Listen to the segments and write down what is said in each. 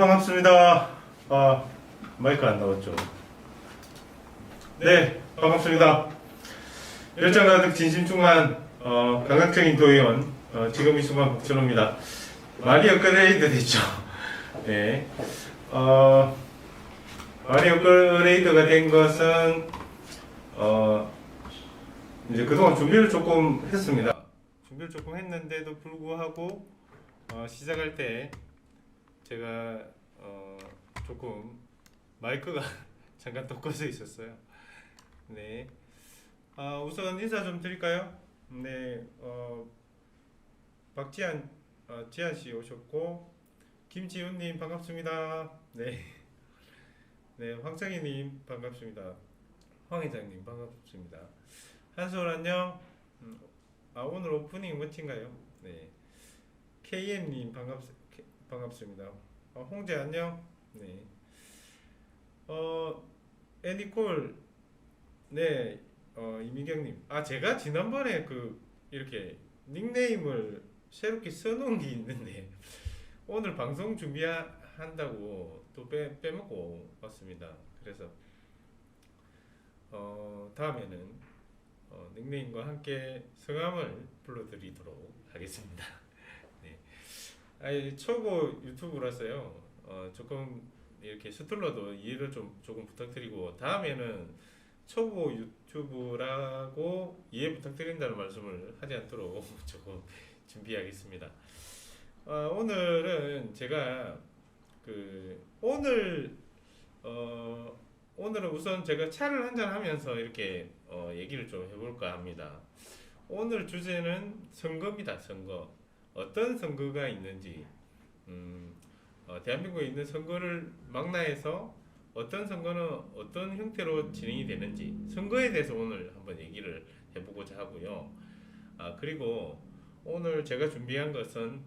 반갑습니다. 마이크 안 나왔죠? 네, 반갑습니다. 열정 가득 진심 충만 감각적인 도의원 지금 이 순간 박준호입니다. 말이 업그레이드 됐죠? 네. 말이 업그레이드가 된 것은 이제 그동안 준비를 조금 했습니다. 준비를 조금 했는데도 불구하고 시작할 때 제가 조금 마이크가 잠깐 또 꺼져 있었어요. 네. 우선 인사 좀 드릴까요? 네. 박지한 지한 씨 오셨고, 김지훈님 반갑습니다. 네. 네, 황창희님 반갑습니다. 황 회장님 반갑습니다. 한솔 안녕. 오늘 오프닝 멋진가요? 네. KM님 반갑습니다. 홍재 안녕. 네. 애니콜. 네. 이미경님. 제가 지난번에 이렇게 닉네임을 새롭게 써놓은 게 있는데 오늘 방송 준비한다고 또 빼먹고 왔습니다. 그래서 다음에는 닉네임과 함께 성함을 불러드리도록 하겠습니다. 네. 초보 유튜브라서요. 조금 이렇게 서툴러도 이해를 조금 부탁드리고, 다음에는 초보 유튜브라고 이해 부탁드린다는 말씀을 하지 않도록 조금 준비하겠습니다. 오늘은 제가 오늘은 우선 제가 차를 한잔 하면서 이렇게 얘기를 좀 해볼까 합니다. 오늘 주제는 선거입니다. 선거. 어떤 선거가 있는지, 대한민국에 있는 선거를 망라해서 어떤 선거는 어떤 형태로 진행이 되는지, 선거에 대해서 오늘 한번 얘기를 해보고자 하고요. 그리고 오늘 제가 준비한 것은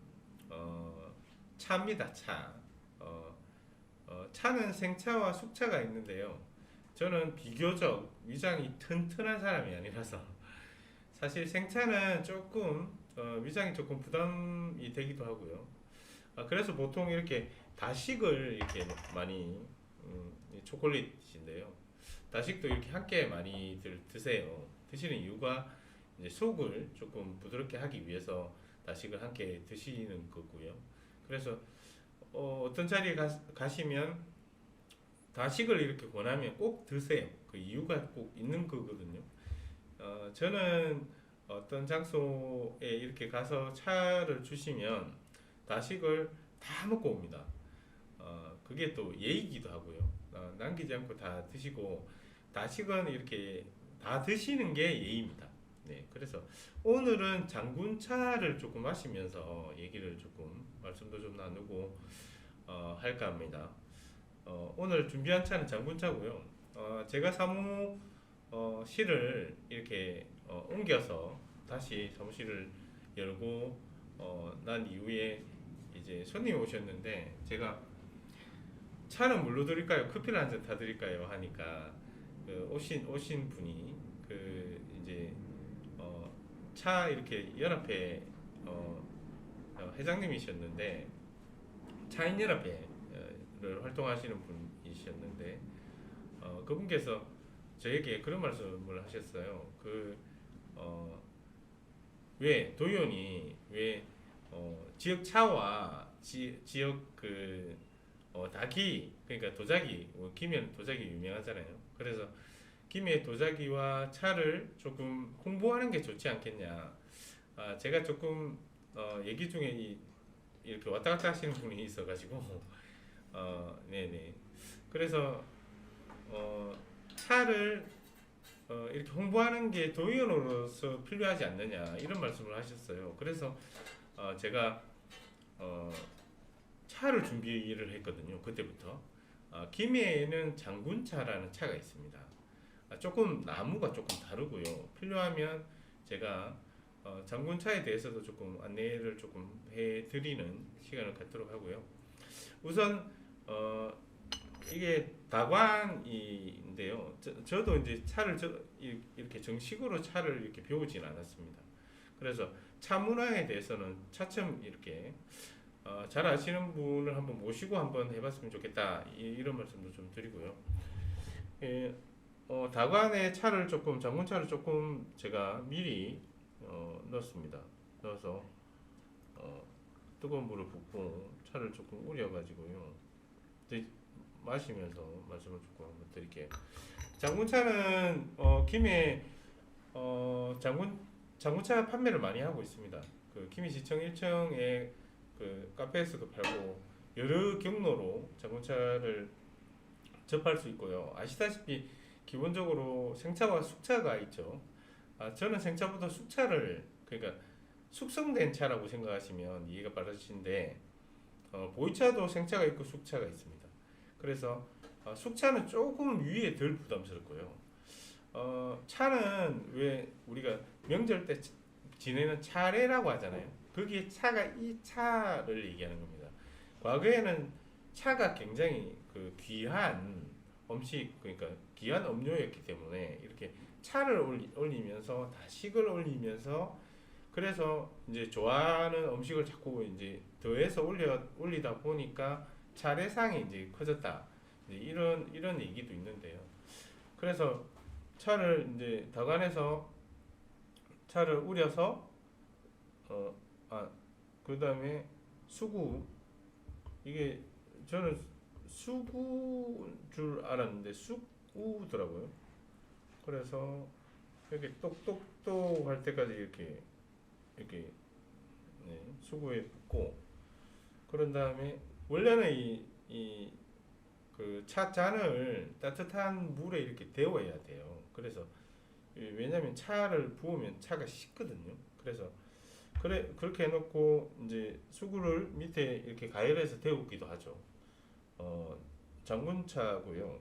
차입니다. 차. 차는 생차와 숙차가 있는데요. 저는 비교적 위장이 튼튼한 사람이 아니라서 사실 생차는 조금 위장이 조금 부담이 되기도 하고요. 그래서 보통 이렇게 다식을 이렇게 많이 초콜릿인데요. 다식도 이렇게 함께 많이 드세요. 드시는 이유가 이제 속을 조금 부드럽게 하기 위해서 다식을 함께 드시는 거고요. 그래서 어떤 자리에 가시면 다식을 이렇게 권하면 꼭 드세요. 그 이유가 꼭 있는 거거든요. 저는 어떤 장소에 이렇게 가서 차를 주시면 다식을 다 먹고 옵니다. 그게 또 예의이기도 하고요. 남기지 않고 다 드시고, 다식은 이렇게 다 드시는 게 예의입니다. 네, 그래서 오늘은 장군차를 조금 마시면서 얘기를 조금 말씀도 좀 나누고 할까 합니다. 오늘 준비한 차는 장군차고요. 제가 사무실을 이렇게 옮겨서 다시 사무실을 열고 난 이후에 이제 손님이 오셨는데, 제가 차는 뭘로 드릴까요? 커피를 한 잔 타 드릴까요? 하니까 오신 분이 이제 차 이렇게 연합회 회장님이셨는데, 차인연합회를 활동하시는 분이셨는데, 그분께서 저에게 그런 말씀을 하셨어요. 왜 도의원이 왜 지역 차와 지역 다기, 그러니까 도자기, 김해는 도자기 유명하잖아요. 그래서 김해 도자기와 차를 조금 홍보하는 게 좋지 않겠냐. 제가 조금 얘기 중에 이렇게 왔다 갔다 하시는 분이 있어가지고 네네. 그래서 차를 이렇게 홍보하는 게 도의원으로서 필요하지 않느냐, 이런 말씀을 하셨어요. 그래서 제가 차를 준비를 했거든요. 그때부터 김해에는 장군차라는 차가 있습니다. 조금 나무가 조금 다르고요. 필요하면 제가 장군차에 대해서도 조금 안내를 조금 해드리는 시간을 갖도록 하고요. 우선 이게 다관인데요. 저도 이제 차를 이렇게 정식으로 차를 이렇게 배우진 않았습니다. 그래서 차 문화에 대해서는 차츰 이렇게 잘 아시는 분을 한번 모시고 한번 해봤으면 좋겠다. 이런 말씀도 좀 드리고요. 예, 다관에 차를 조금 장문차를 조금 제가 미리 넣었습니다. 넣어서 뜨거운 물을 붓고 차를 조금 우려가지고요. 마시면서 말씀을 조금 한번 드릴게요. 장군차는 김해 장군차 판매를 많이 하고 있습니다. 그 김해시청 1층에 그 카페에서도 팔고 여러 경로로 장군차를 접할 수 있고요. 아시다시피 기본적으로 생차와 숙차가 있죠. 저는 생차보다 숙차를 그러니까 숙성된 차라고 생각하시면 이해가 빠르신데 보이차도 생차가 있고 숙차가 있습니다. 그래서 숙차는 조금 위에 덜 부담스럽고요. 차는 왜 우리가 명절 때 지내는 차례라고 하잖아요. 거기에 차가 이 차를 얘기하는 겁니다. 과거에는 차가 굉장히 그 귀한 음식 그러니까 귀한 음료였기 때문에 이렇게 차를 올리면서 다식을 올리면서 그래서 이제 좋아하는 음식을 자꾸 이제 더해서 올리다 보니까 차례상이 이제 커졌다. 이제 이런 얘기도 있는데요. 그래서 차를 이제 다관에서 차를 우려서 그다음에 수구 이게 저는 수구인 줄 알았는데 쑥우더라고요. 그래서 이렇게 똑똑똑 할 때까지 이렇게 수구에 붓고 그런 다음에 원래는 이 그 차 잔을 따뜻한 물에 이렇게 데워야 돼요. 그래서 왜냐면 차를 부으면 차가 식거든요. 그래서 그렇게 해놓고 이제 수구를 밑에 이렇게 가열해서 데우기도 하죠. 장군차고요.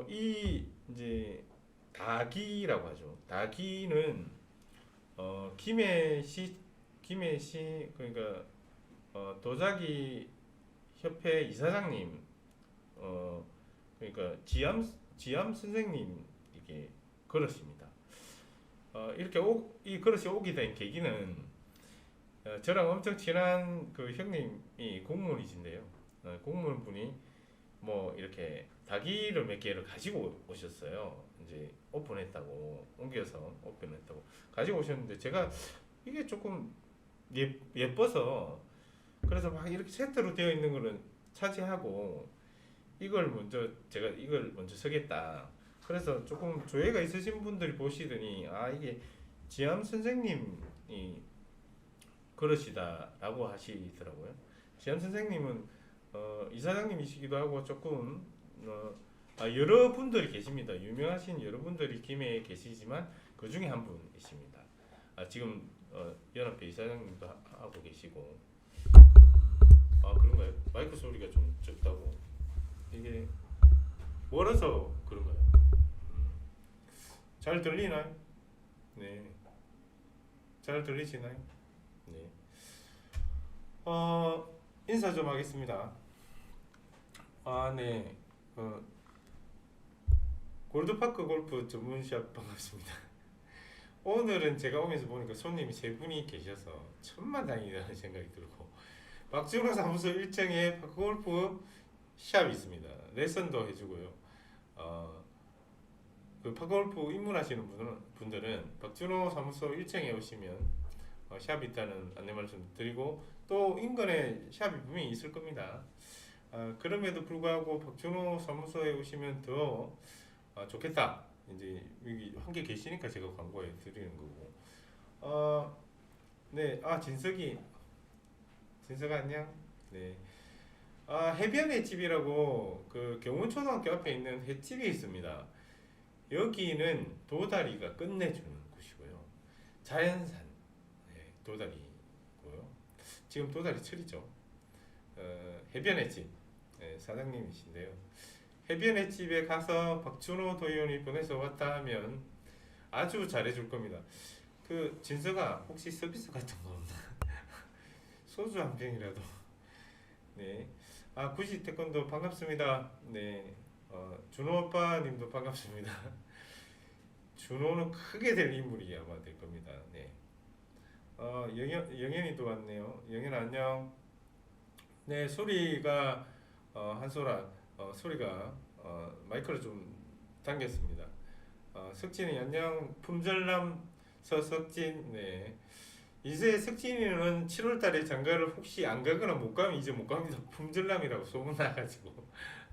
이 이제 다기라고 하죠. 다기는 김해시 그러니까 도자기 협회 이사장님 그러니까 지암 선생님 이게 그릇입니다. 이렇게 이 그릇이 오게 된 계기는 저랑 엄청 친한 그 형님이 공무원이신데요. 공무원분이 뭐 이렇게 닭이를 몇 개를 가지고 오셨어요. 이제 오픈했다고 옮겨서 오픈했다고 가지고 오셨는데 제가 이게 조금 예뻐서 그래서 막 이렇게 세트로 되어 있는 거는 차지하고 제가 이걸 먼저 서겠다. 그래서 조금 조예가 있으신 분들이 보시더니 이게 지암 선생님이 그러시다라고 하시더라고요. 지암 선생님은 이사장님이시기도 하고 조금 여러 분들이 계십니다. 유명하신 여러 분들이 김해에 계시지만 그 중에 한 분이십니다. 지금 연합회 이사장님도 하고 계시고 그런가요? 마이크 소리가 좀 적다고 이게 멀어서 그런가요? 잘 들리나요? 네, 잘 들리시나요? 네. 인사 좀 하겠습니다. 네. 골드파크 골프 전문샵 반갑습니다. 오늘은 제가 오면서 보니까 손님이 세 분이 계셔서 천만다행이라는 생각이 들고 박준호 사무소 1층에 파크골프 샵이 있습니다. 레슨도 해주고요. 그 파크골프 입문하시는 분들은 박준호 사무소 1층에 오시면 샵이 있다는 안내 말씀 드리고 또 인근에 샵이 분명히 있을 겁니다. 그럼에도 불구하고 박준호 사무소에 오시면 더 좋겠다. 이제 여기 한 개 계시니까 제가 광고해 드리는 거고. 네, 진석아 안녕. 네. 해변 횟집이라고 그 경운초등학교 앞에 있는 횟집이 있습니다. 여기는 도다리가 끝내주는 곳이고요. 자연산 도다리고요. 지금 도다리 철이죠. 해변 횟집 사장님이신데요. 해변 횟집에 가서 박준호 도의원이 보내서 왔다 하면 아주 잘해줄 겁니다. 그 진서가 혹시 서비스 같은 거 없나? 소주 한 병이라도. 네. 구시 태권도 반갑습니다. 네. 준호 오빠님도 반갑습니다. 준호는 크게 될 인물이 아마 될 겁니다. 네. 영현이도 왔네요. 영현 안녕. 네, 소리가 한소라 소리가 마이크를 좀 당겼습니다. 석진이 안녕. 품절남 서석진. 네. 이제 석진이는 7월달에 장가를 혹시 안 가거나 못 가면 이제 못 갑니다. 품절남이라고 소문나가지고.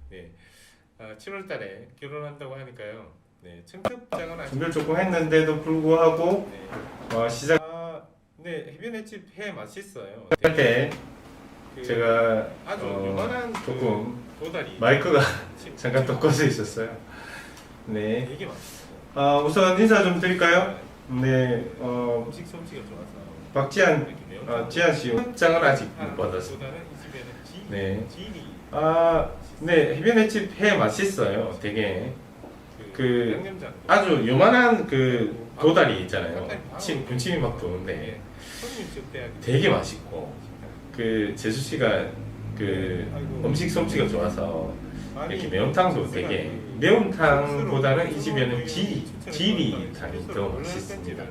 네. 7월달에 결혼한다고 하니까요. 네, 청첩장은 아직 준비를 조금 했는데도 불구하고 네. 시작. 네, 해변 횟집 회 맛있어요. 할때 제가 아주 요만한 조금 도다리 마이크가 잠깐 또 꺼져 있었어요. 네. 되게 맛있어요. 우선 인사 좀 드릴까요? 네. 음식 솜씨가 좋아서 박지한 지한 씨 장은 아직 못 받았어요. 네. 네, 해변 횟집 회 맛있어요. 되게 아주 요만한 도다리 있잖아요. 군침이 막 도는데 되게 맛있고 제수 씨가 음식 솜씨가 좋아서 이렇게 매운탕도 되게 매운탕보다는 이 집에는 지리탕이 더 맛있습니다.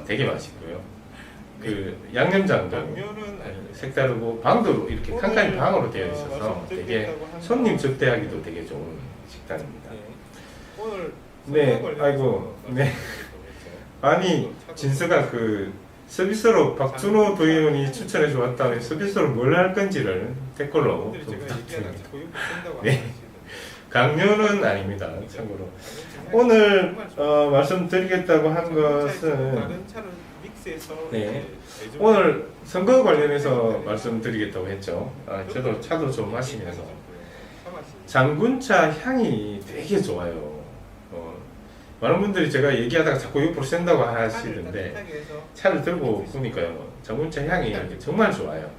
되게 맛있고요. 양념장도 색다르고 방도 이렇게 칸칸이 방으로 되어 있어서 되게 손님 접대하기도 되게 좋은 식당입니다. 네, 아이고, 네. 아니 진서가 서비스로 박준호 도의원이 추천해 주었다면 서비스로 뭘 할 건지를 댓글로 좀 부탁드립니다. 네. 강요는 아닙니다. 참고로 오늘 말씀드리겠다고 한 것은 네. 오늘 선거 관련해서 말씀드리겠다고 했죠. 저도 차도 좀 마시면서 장군차 향이 되게 좋아요. 많은 분들이 제가 얘기하다가 자꾸 옆으로 샌다고 하시는데 차를 들고 보니까요, 장군차 향이 정말 좋아요.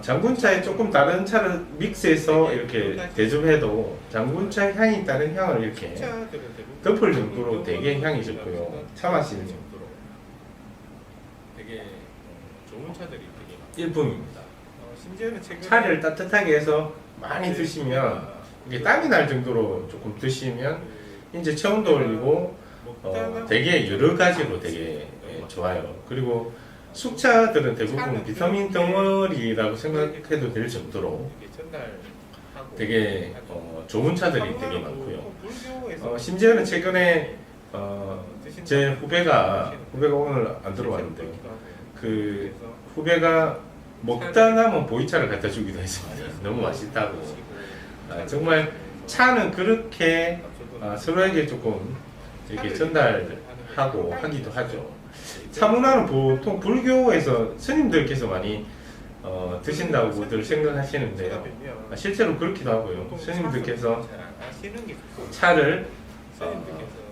장군차에 조금 다른 차를 믹스해서 이렇게 대접해도 장군차 향이 다른 향을 이렇게 덮을 정도로 되게 향이 좋고요. 차 마시는 되게 좋은 차들이 되게 일품입니다. 심지어는 차를 따뜻하게 해서 많이 드시면 이게 땀이 날 정도로 조금 드시면 이제 체온도 올리고 되게 여러 가지로 되게 좋아요. 그리고 숙차들은 대부분 비타민 덩어리라고 생각해도 될 정도로 되게 좋은 차들이 되게 많고요. 심지어는 최근에 제 후배가 오늘 안 들어왔는데 후배가 먹다 남은 보이차를 갖다 주기도 했습니다. 너무 맛있다고. 정말 차는 그렇게 서로에게 조금 이렇게 전달하고 하기도 하죠. 차 문화는 보통 불교에서 스님들께서 많이 드신다고들 생각하시는데요. 실제로 그렇기도 하고요. 스님들께서 차를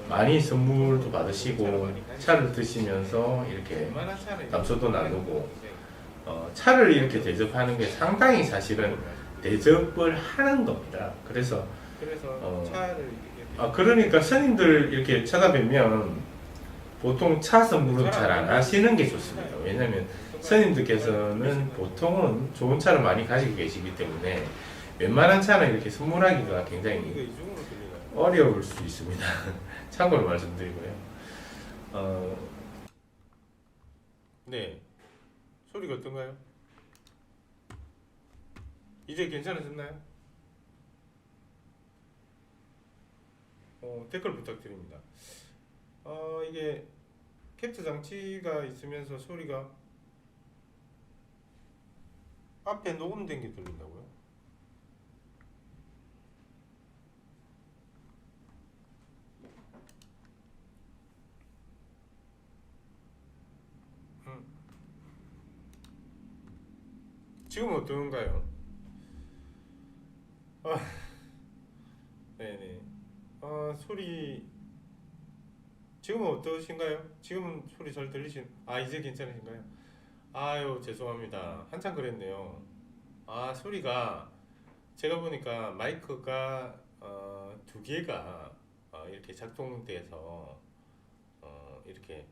많이 선물도 받으시고 차를 드시면서 이렇게 담소도 나누고 차를 이렇게 대접하는 게 상당히 사실은 대접을 하는 겁니다. 그래서 그러니까 스님들 이렇게 찾아뵈면 보통 차 선물은 잘 안 하시는 게 좋습니다. 왜냐하면 스님들께서는 보통은 좋은 차를 많이 가지고 계시기 때문에 웬만한 차는 이렇게 선물하기가 굉장히 어려울 수 있습니다. 참고로 말씀드리고요. 네, 소리가 어떤가요? 이제 괜찮아졌나요? 댓글 부탁드립니다. 이게 캡처 장치가 있으면서 소리가 앞에 녹음된 게 들린다고요? 지금 어떤가요? 네네. 소리 지금은 어떠신가요? 지금은 소리 잘 이제 괜찮으신가요? 아유, 죄송합니다. 한참 그랬네요. 소리가 제가 보니까 마이크가 두 개가 이렇게 작동돼서 이렇게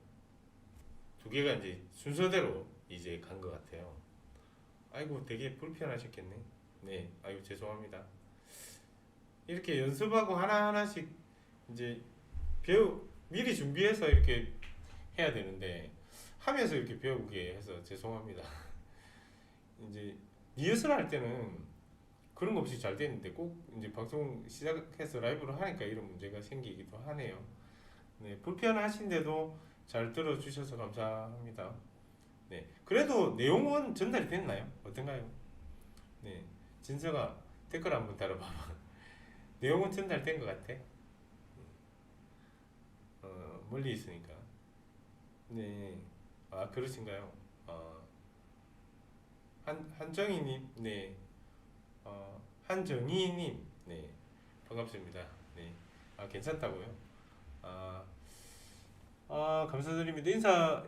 두 개가 이제 순서대로 이제 간 것 같아요. 아이고, 되게 불편하셨겠네. 네, 아이고, 죄송합니다. 이렇게 연습하고 하나하나씩 이제 미리 준비해서 이렇게 해야 되는데 하면서 이렇게 배우게 해서 죄송합니다. 이제 리허설 할 때는 그런 거 없이 잘 되는데 꼭 이제 방송 시작해서 라이브로 하니까 이런 문제가 생기기도 하네요. 네, 불편하신데도 잘 들어주셔서 감사합니다. 네, 그래도 내용은 전달이 됐나요? 어떤가요? 네, 진서가 댓글 한번 달아봐봐. 내용은 전달된 것 같아? 멀리 있으니까. 네, 아 그러신가요? 한정희님, 네, 한정희님, 네, 반갑습니다. 네, 아 괜찮다고요? 아, 감사드립니다. 인사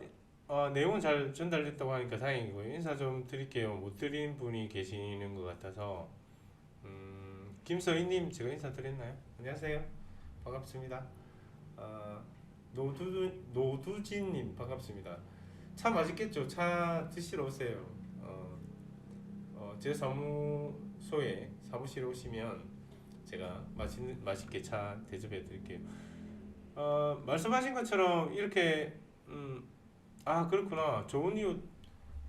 내용은 잘 전달됐다고 하니까 다행이고요. 인사 좀 드릴게요. 못 드린 분이 계시는 것 같아서 김서희님 제가 인사 드렸나요? 안녕하세요. 반갑습니다. 노두진님 반갑습니다. 차 맛있겠죠? 차 드시러 오세요. 제 사무실에 오시면 제가 맛있게 차 대접해 드릴게요. 말씀하신 것처럼 이렇게 그렇구나. 좋은 이웃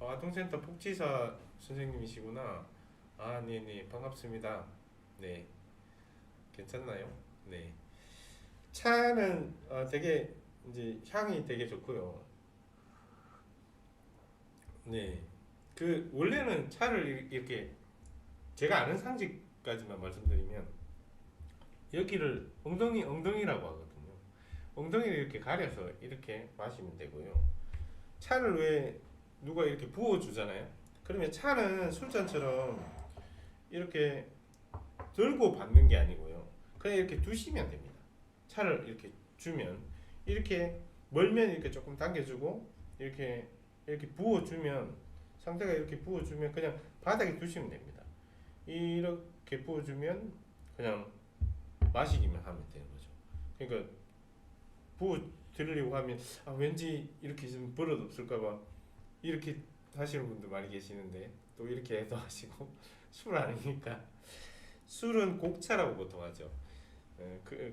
아동센터 복지사 선생님이시구나. 아, 네네, 반갑습니다. 네, 괜찮나요? 네, 차는 되게 이제 향이 되게 좋고요. 네, 그 원래는 차를 이렇게 제가 아는 상식까지만 말씀드리면 여기를 엉덩이라고 하거든요. 엉덩이를 이렇게 가려서 이렇게 마시면 되고요. 차를 왜 누가 이렇게 부어주잖아요. 그러면 차는 술잔처럼 이렇게 들고 받는 게 아니고요. 그냥 이렇게 두시면 됩니다. 차를 이렇게 주면 이렇게 멀면 이렇게 조금 당겨주고 이렇게 부어주면 상대가 이렇게 부어주면 그냥 바닥에 두시면 됩니다. 이렇게 부어주면 그냥 마시기만 하면 되는 거죠. 그러니까 부어 드리려고 하면 왠지 이렇게 좀 버릇 없을까봐 이렇게 하시는 분들 많이 계시는데 또 이렇게 해도 하시고 술 아니니까 술은 곡차라고 보통 하죠.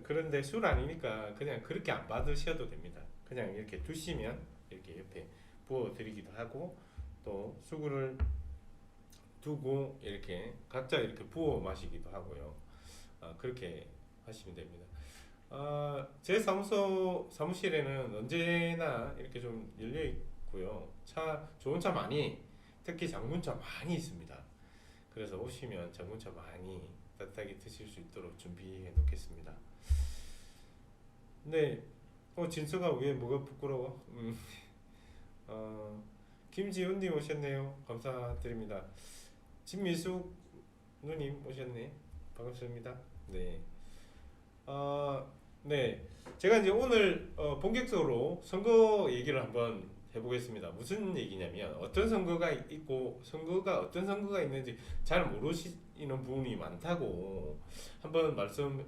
그런데 술 아니니까 그냥 그렇게 안 받으셔도 됩니다. 그냥 이렇게 두시면 이렇게 옆에 부어 드리기도 하고 또 수구를 두고 이렇게 각자 이렇게 부어 마시기도 하고요. 그렇게 하시면 됩니다. 제 사무실에는 언제나 이렇게 좀 열려 있고요. 좋은 차 많이, 특히 장군차 많이 있습니다. 그래서 오시면 장군차 많이 따뜻하게 드실 수 있도록 준비해 놓겠습니다. 네, 진서가 왜 뭐가 부끄러워? 김지훈님 오셨네요. 감사드립니다. 진미숙 누님 오셨네. 반갑습니다. 네. 네. 제가 이제 오늘 본격적으로 선거 얘기를 한번 해보겠습니다. 무슨 얘기냐면 어떤 선거가 있고 어떤 선거가 있는지 잘 모르시는 분이 많다고 한번 말씀을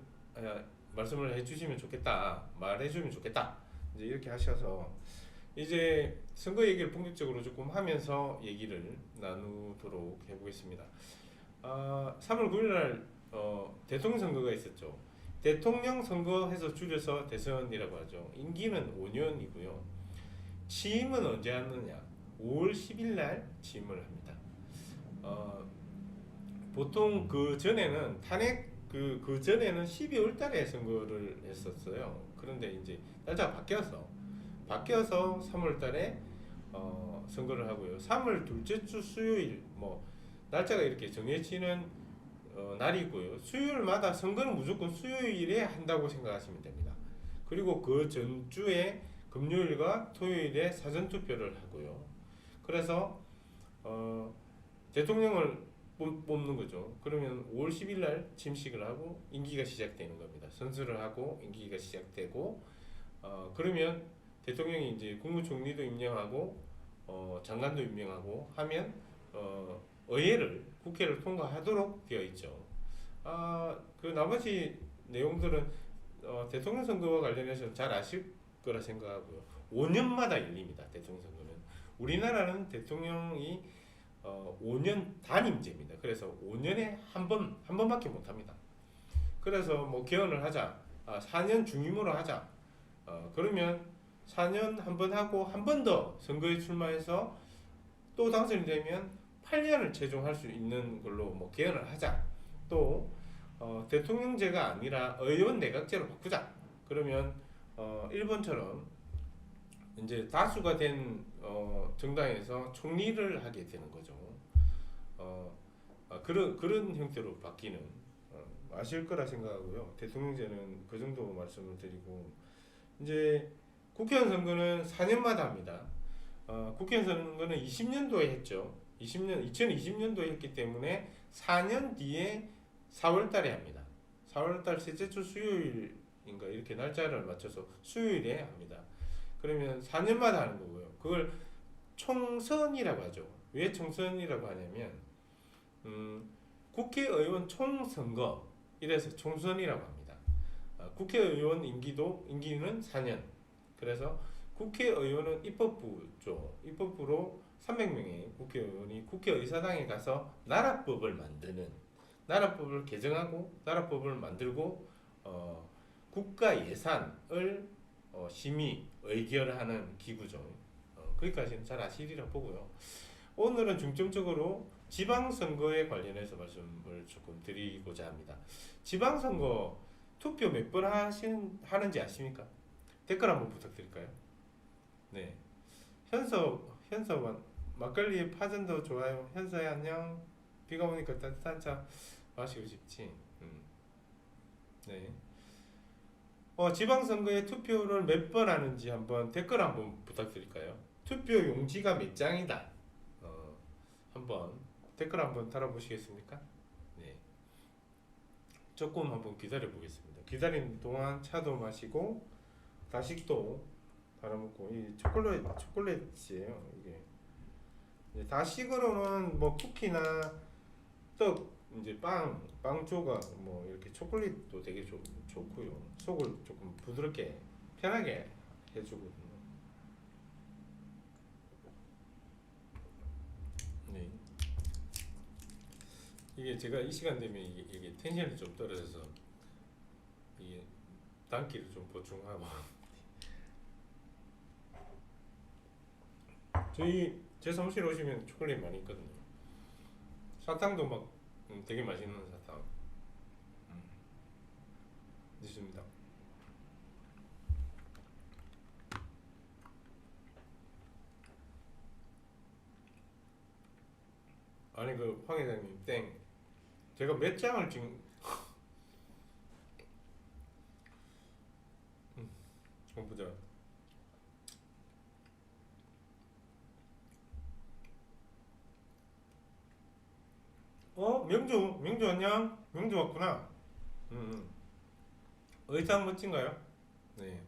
해주시면 좋겠다. 말해주면 좋겠다. 이제 이렇게 하셔서 이제 선거 얘기를 본격적으로 조금 하면서 얘기를 나누도록 해보겠습니다. 3월 9일날 대통령 선거가 있었죠. 대통령 선거해서 줄여서 대선이라고 하죠. 임기는 5년이고요. 취임은 언제 하느냐? 5월 10일날 취임을 합니다. 보통 그 전에는 그 전에는 12월달에 선거를 했었어요. 그런데 이제 날짜가 바뀌어서 3월달에 선거를 하고요. 3월 둘째 주 수요일 날짜가 이렇게 정해지는 날이고요. 수요일마다 선거는 무조건 수요일에 한다고 생각하시면 됩니다. 그리고 그 전주에 금요일과 토요일에 사전투표를 하고요. 그래서 대통령을 뽑는 거죠. 그러면 5월 10일 날 취임식을 하고 임기가 시작되는 겁니다. 선출을 하고 임기가 시작되고 그러면 대통령이 이제 국무총리도 임명하고 장관도 임명하고 하면 의회를 국회를 통과하도록 되어 있죠. 그 나머지 내용들은 대통령 선거와 관련해서 잘 아실 거라 생각하고요. 5년마다 열립니다. 대통령 선거는. 우리나라는 대통령이 5년 단임제입니다. 그래서 5년에 한 번밖에 못 합니다. 그래서 개헌을 하자, 4년 중임으로 하자. 그러면 4년 한 번 하고 한 번 더 선거에 출마해서 또 당선이 되면 8년을 최종할 수 있는 걸로 뭐 개헌을 하자. 또 대통령제가 아니라 의원 내각제로 바꾸자. 그러면 일본처럼 이제 다수가 된 정당에서 총리를 하게 되는 거죠. 그런 형태로 바뀌는 아실 거라 생각하고요. 대통령제는 그 정도 말씀을 드리고 이제 국회의원 선거는 4년마다 합니다. 국회의원 선거는 20년도에 했죠. 2020년도에 했기 때문에 4년 뒤에 4월달에 합니다. 4월달 셋째 주 수요일인가 이렇게 날짜를 맞춰서 수요일에 합니다. 그러면 4년마다 하는 거고요. 그걸 총선이라고 하죠. 왜 총선이라고 하냐면 국회의원 총선거 이래서 총선이라고 합니다. 국회의원 임기는 4년. 그래서 국회의원은 입법부죠. 입법부로 300명의 국회의원이 국회의사당에 가서 나라법을 개정하고 나라법을 만들고 국가 예산을 심의 의결하는 기구죠. 거기까지는 잘 아시리라 보고요. 오늘은 중점적으로 지방선거에 관련해서 말씀을 조금 드리고자 합니다. 지방선거 투표 몇 번 하는지 아십니까? 댓글 한번 부탁드릴까요? 네. 현서 막걸리 파전도 좋아요. 현서야 안녕. 비가 오니까 따뜻한 차 마시고 싶지. 네. 지방선거에 투표를 몇 번 하는지 한번 댓글 한번 부탁드릴까요? 투표 용지가 몇 장이다. 한번 댓글 한번 달아보시겠습니까? 네. 조금 한번 기다려 보겠습니다. 기다리는 동안 차도 마시고 다식도 달아먹고 이 초콜릿이에요. 이게 다식으로는 뭐 쿠키나 떡 이제 빵 조각 뭐 이렇게 초콜릿도 되게 좋고요. 속을 조금 부드럽게 편하게 해주거든요. 네. 이게 제가 이 시간 되면 이게 텐션이 좀 떨어져서 이게 단기를 좀 보충하고 제 사무실 오시면 초콜릿 많이 있거든요. 사탕도 막 되게 맛있는 사탕 있습니다. 아니 그 황 회장님 땡 제가 몇 장을 지금 한번 보자. 명주 안녕. 명주 왔구나. 의상 멋진가요? 네.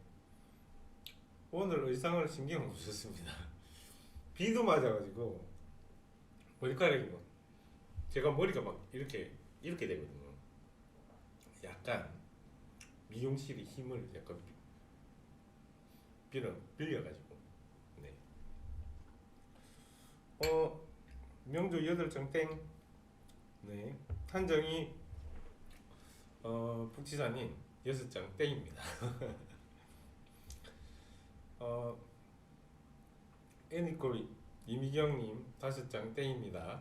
오늘 의상을 신경 못 썼습니다. 비도 맞아가지고 머리카락이 뭐 제가 머리가 막 이렇게 되거든요. 약간 미용실의 힘을 약간 빌려가지고. 네. 명주 8장 땡. 네. 한정이 북지사님 6장 땡입니다. 애니콜 이미경님 5장 땡입니다.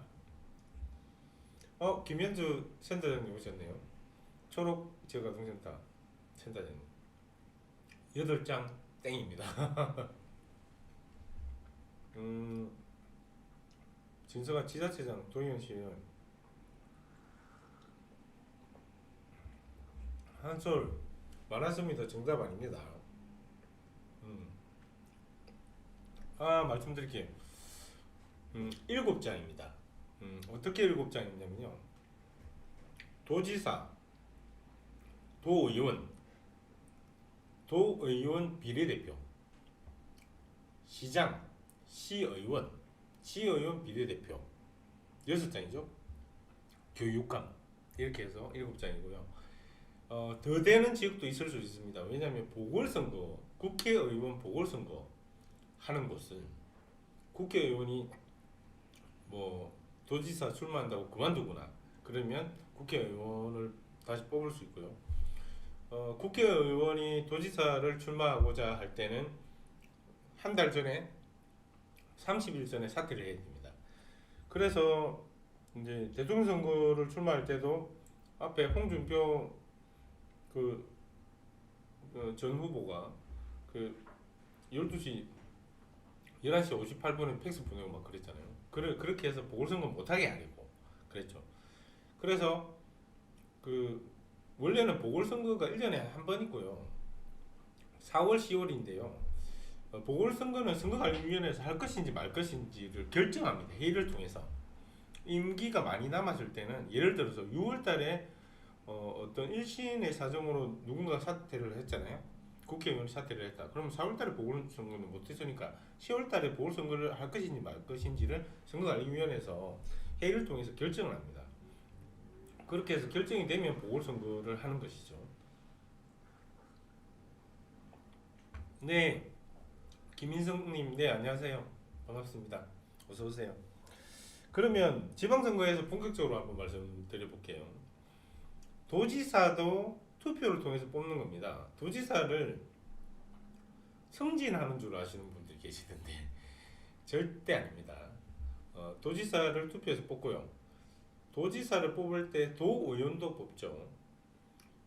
김현주 센터장님 오셨네요. 초록 지역아동센터 센터장님 8장 땡입니다. 진서가 지자체장 도의원시의원 한솔 많았습니다. 정답 아닙니다. 말씀드릴게요. 7장입니다. 어떻게 7장이냐면요. 도지사, 도의원, 도의원 비례대표, 시장, 시의원 비례대표 6장이죠. 교육감 이렇게 해서 7장이고요. 더 되는 지역도 있을 수 있습니다. 왜냐하면 보궐선거, 국회의원 보궐선거 하는 곳은 국회의원이 뭐 도지사 출마한다고 그만두거나 그러면 국회의원을 다시 뽑을 수 있고요. 국회의원이 도지사를 출마하고자 할 때는 한 달 전에 30일 전에 사퇴를 해야 됩니다. 그래서 이제 대통령 선거를 출마할 때도 앞에 홍준표 전 후보가 12시 11시 58분에 팩스 보내고 막 그랬잖아요. 그렇게 해서 보궐선거 못하게 하려고 그랬죠. 그래서 원래는 보궐선거가 1년에 한 번이고요. 4월, 10월인데요. 보궐선거는 선거관리위원회에서 할 것인지 말 것인지를 결정합니다. 회의를 통해서. 임기가 많이 남았을 때는 예를 들어서 6월달에 어떤 일신의 사정으로 누군가 사퇴를 했잖아요. 국회의원 사퇴를 했다. 그러면 4월달에 보궐선거는 못했으니까 10월달에 보궐선거를 할 것인지 말 것인지를 선거관리위원회에서 회의를 통해서 결정을 합니다. 그렇게 해서 결정이 되면 보궐선거를 하는 것이죠. 네, 김인성님, 네 안녕하세요. 반갑습니다. 어서 오세요. 그러면 지방선거에서 본격적으로 한번 말씀드려볼게요. 도지사도 투표를 통해서 뽑는 겁니다. 도지사를 승진하는 줄 아시는 분들이 계시던데 절대 아닙니다. 도지사를 투표해서 뽑고요. 도지사를 뽑을 때 도의원도 뽑죠.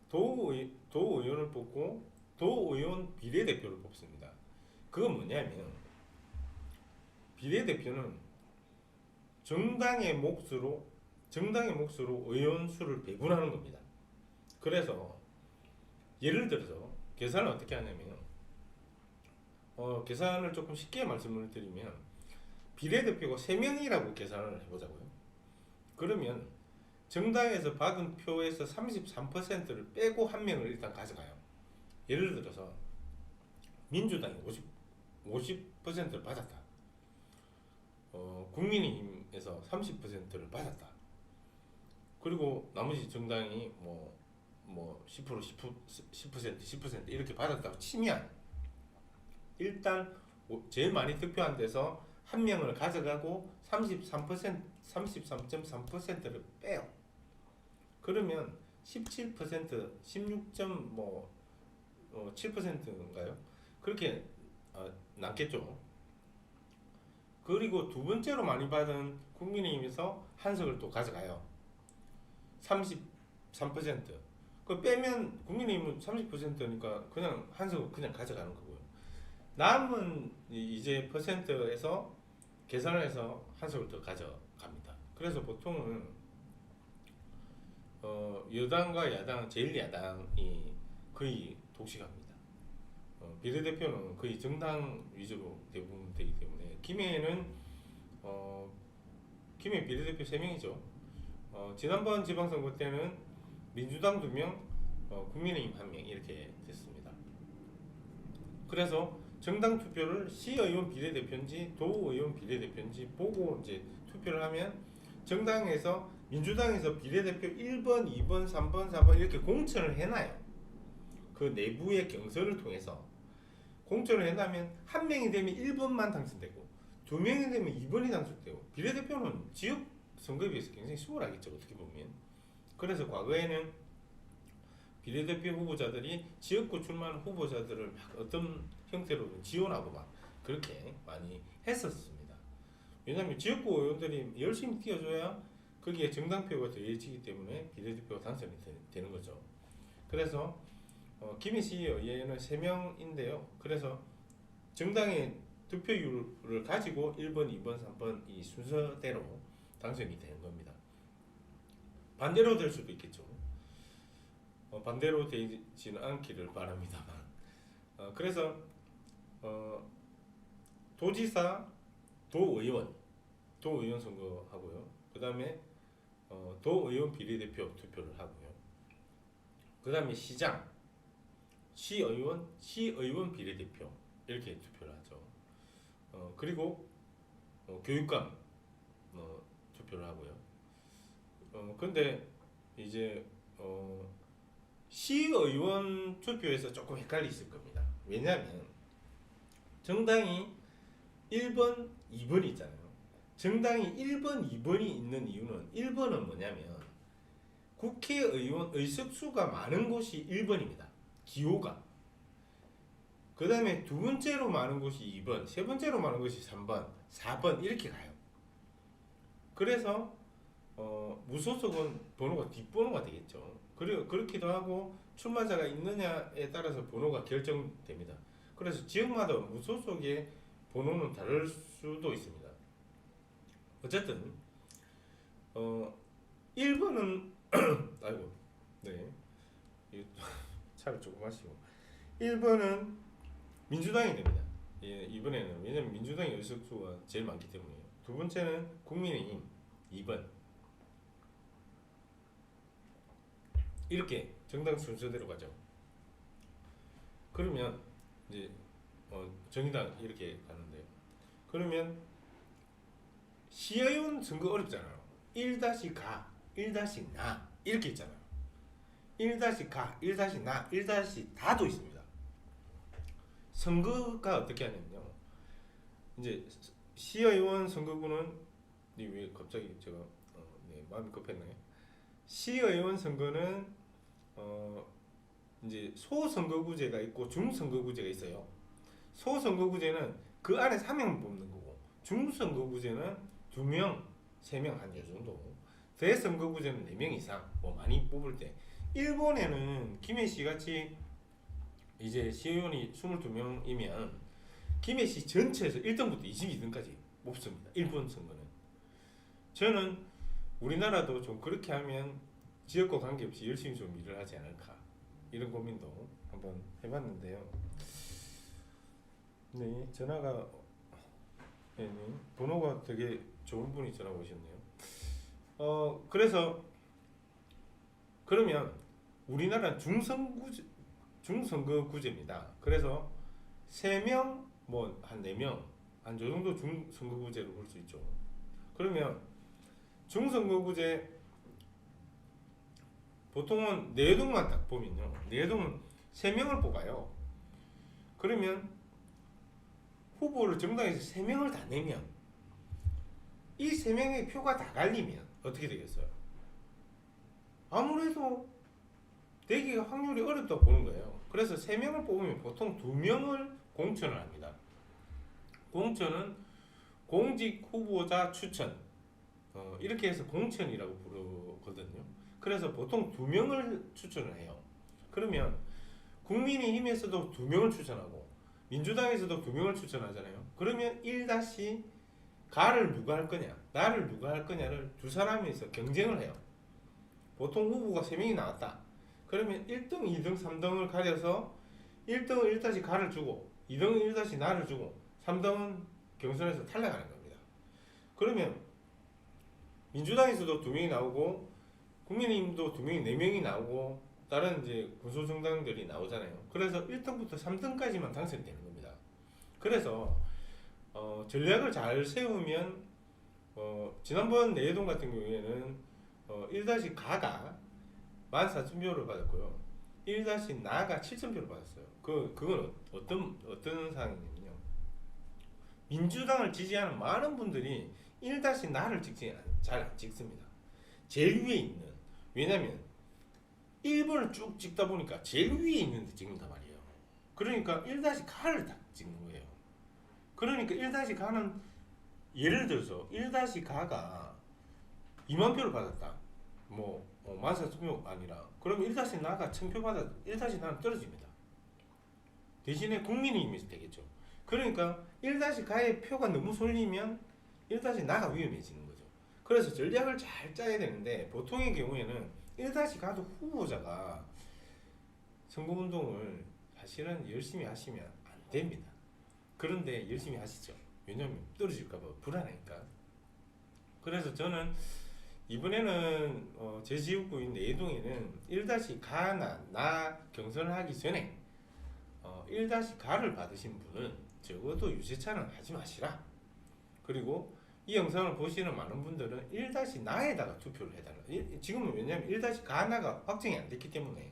도의원을 뽑고 도의원 비례대표를 뽑습니다. 그건 뭐냐면 비례대표는 정당의 몫으로 의원 수를 배분하는 겁니다. 그래서 예를 들어서 계산을 어떻게 하냐면 계산을 조금 쉽게 말씀을 드리면 비례대표가 3명이라고 계산을 해보자고요. 그러면 정당에서 받은 표에서 33%를 빼고 한 명을 일단 가져가요. 예를 들어서 민주당이 50%를 받았다. 국민의힘에서 30%를 받았다. 그리고 나머지 정당이 뭐 10% 이렇게 받았다고 치면 일단 제일 많이 득표한 데서 한 명을 가져가고 33.3%를 빼요. 그러면 17%, 16.7%인가요? 그렇게 남겠죠. 그리고 두 번째로 많이 받은 국민의힘에서 한석을 또 가져가요. 33%. 그 빼면 국민의힘은 30%니까 그냥 한석을 그냥 가져가는 거고요. 남은 이제 퍼센트에서 계산을 해서 한석을 더 가져갑니다. 그래서 보통은 여당과 야당, 제1야당이 거의 독식합니다. 비례대표는 거의 정당 위주로 대부분 되기 때문에 김해는 김해 비례대표 3명이죠. 지난번 지방선거 때는 민주당 2명, 국민의힘 1명 이렇게 됐습니다. 그래서 정당 투표를 시의원 비례대표인지 도의원 비례대표인지 보고 이제 투표를 하면 정당에서 민주당에서 비례대표 1번, 2번, 3번, 4번 이렇게 공천을 해놔요. 그 내부의 경선을 통해서 공천을 해놓으면 한 명이 되면 1번만 당선되고 2명이 되면 2번이 당선되고 비례대표는 지역 선거에 비해서 굉장히 수월하겠죠. 어떻게 보면. 그래서 과거에는 비례대표 후보자들이 지역구 출마하는 후보자들을 막 어떤 형태로든 지원하고 막 그렇게 많이 했었습니다. 왜냐하면 지역구 의원들이 열심히 뛰어줘야 거기에 정당표가 더해지기 때문에 비례대표가 당선이 되는 거죠. 그래서 김해시의회는 3명인데요. 그래서 정당의 득표율을 가지고 1번, 2번, 3번 이 순서대로 당선이 되는 겁니다. 반대로 될 수도 있겠죠. 반대로 되지는 않기를 바랍니다만. 그래서 도지사, 도의원 선거하고요. 그 다음에 도의원 비례대표 투표를 하고요. 그 다음에 시장, 시의원 비례대표 이렇게 투표를 하죠. 그리고 교육감 투표를 하고요. 근데 이제 시의원 투표에서 조금 헷갈리실 겁니다. 왜냐하면 정당이 1번, 2번이 있잖아요. 정당이 1번, 2번이 있는 이유는 1번은 뭐냐면 국회의원 의석수가 많은 곳이 1번입니다. 기호가. 그 다음에 두 번째로 많은 곳이 2번, 세 번째로 많은 곳이 3번, 4번 이렇게 가요. 그래서 무소속은 번호가 뒷번호가 되겠죠. 그리고 그렇기도 하고 출마자가 있느냐에 따라서 번호가 결정됩니다. 그래서 지역마다 무소속의 번호는 다를 수도 있습니다. 어쨌든 1번은 아이고 네 차를 조금 마시고 1번은 민주당이 됩니다. 예, 이번에는 왜냐면 민주당의 의석수가 제일 많기 때문이에요. 두 번째는 국민의힘 2번 이렇게 정당 순서대로 가죠. 그러면 이제 정의당 이렇게 가는데요. 그러면 시의원 선거 어렵잖아요. 1-가, 1-나 이렇게 있잖아요. 1-가, 1-나, 1-다도 있습니다. 선거가 어떻게 하냐면요. 이제 시의원 선거구는 왜 갑자기 제가 네, 마음이 급했나요? 시의원 선거는 이제 소선거구제가 있고 중선거구제가 있어요. 소선거구제는 그 안에 3명 뽑는 거고 중선거구제는 2명, 3명 한 요 정도. 대선거구제는 4명 이상 뭐 많이 뽑을 때 일본에는 김해시 같이 이제 시의원이 22명이면 김해시 전체에서 1등부터 22등까지 뽑습니다. 일본 선거는. 저는 우리나라도 좀 그렇게 하면 지역과 관계없이 열심히 좀 일을 하지 않을까 이런 고민도 한번 해봤는데요. 네, 전화가 네, 번호가 되게 좋은 분이 전화 오셨네요. 그래서 그러면 우리나라는 중선거구제입니다. 그래서 3명 뭐 한 4명 한 요 정도 중선거구제로 볼 수 있죠. 그러면 중선거구제 보통은 내동만 딱 보면요. 내동은 3명을 뽑아요. 그러면 후보를 정당에서 3명을 다 내면 이 3명의 표가 다 갈리면 어떻게 되겠어요? 아무래도 되기가 확률이 어렵다고 보는 거예요. 그래서 3명을 뽑으면 보통 2명을 공천을 합니다. 공천은 공직 후보자 추천 이렇게 해서 공천이라고 부르거든요. 그래서 보통 2명을 추천을 해요. 그러면 국민의힘에서도 2명을 추천하고 민주당에서도 2명을 추천하잖아요. 그러면 1-가를 누가 할 거냐, 나를 누가 할 거냐를 두 사람이서 경쟁을 해요. 보통 후보가 3명이 나왔다. 그러면 1등, 2등, 3등을 가려서 1등은 1-가를 주고 2등은 1-나를 주고 3등은 경선에서 탈락하는 겁니다. 그러면 민주당에서도 2명이 나오고 국민의힘도 2명이 4명이 나오고 다른 이제 군소정당들이 나오잖아요. 그래서 1등부터 3등까지만 당선되는 겁니다. 그래서 전략을 잘 세우면 지난번 내동 같은 경우에는 1-가가 14,000표를 받았고요. 1-나가 7,000표를 받았어요. 그건 어떤 상황이냐면요. 민주당을 지지하는 많은 분들이 1-나를 잘 안 찍습니다. 제일 위에 있는, 왜냐면 1번을 쭉 찍다 보니까 제일 위에 있는 데 찍는단 말이에요. 그러니까 1-가를 다 찍는 거예요. 그러니까 1-가는 예를 들어서 1-가가 2만 표를 받았다. 뭐 14,000표 아니라 그러면 1-나가 1,000표 받아 1-나는 떨어집니다. 대신에 국민의힘에서 되겠죠. 그러니까 1-가의 표가 너무 쏠리면 1-나가 위험해지는 거죠. 그래서 전략을 잘 짜야 되는데 보통의 경우에는 1-가도 후보자가 선거운동을 사실은 열심히 하시면 안 됩니다. 그런데 열심히 하시죠. 왜냐면 떨어질까봐 불안하니까. 그래서 저는 이번에는 제 지역구인 내동에는 1-가나 나 경선을 하기 전에 1-가를 받으신 분은 적어도 유세차는 하지 마시라. 그리고 이 영상을 보시는 많은 분들은 1-나에다가 투표를 해달라. 지금은 왜냐하면 1-가나가 확정이 안 됐기 때문에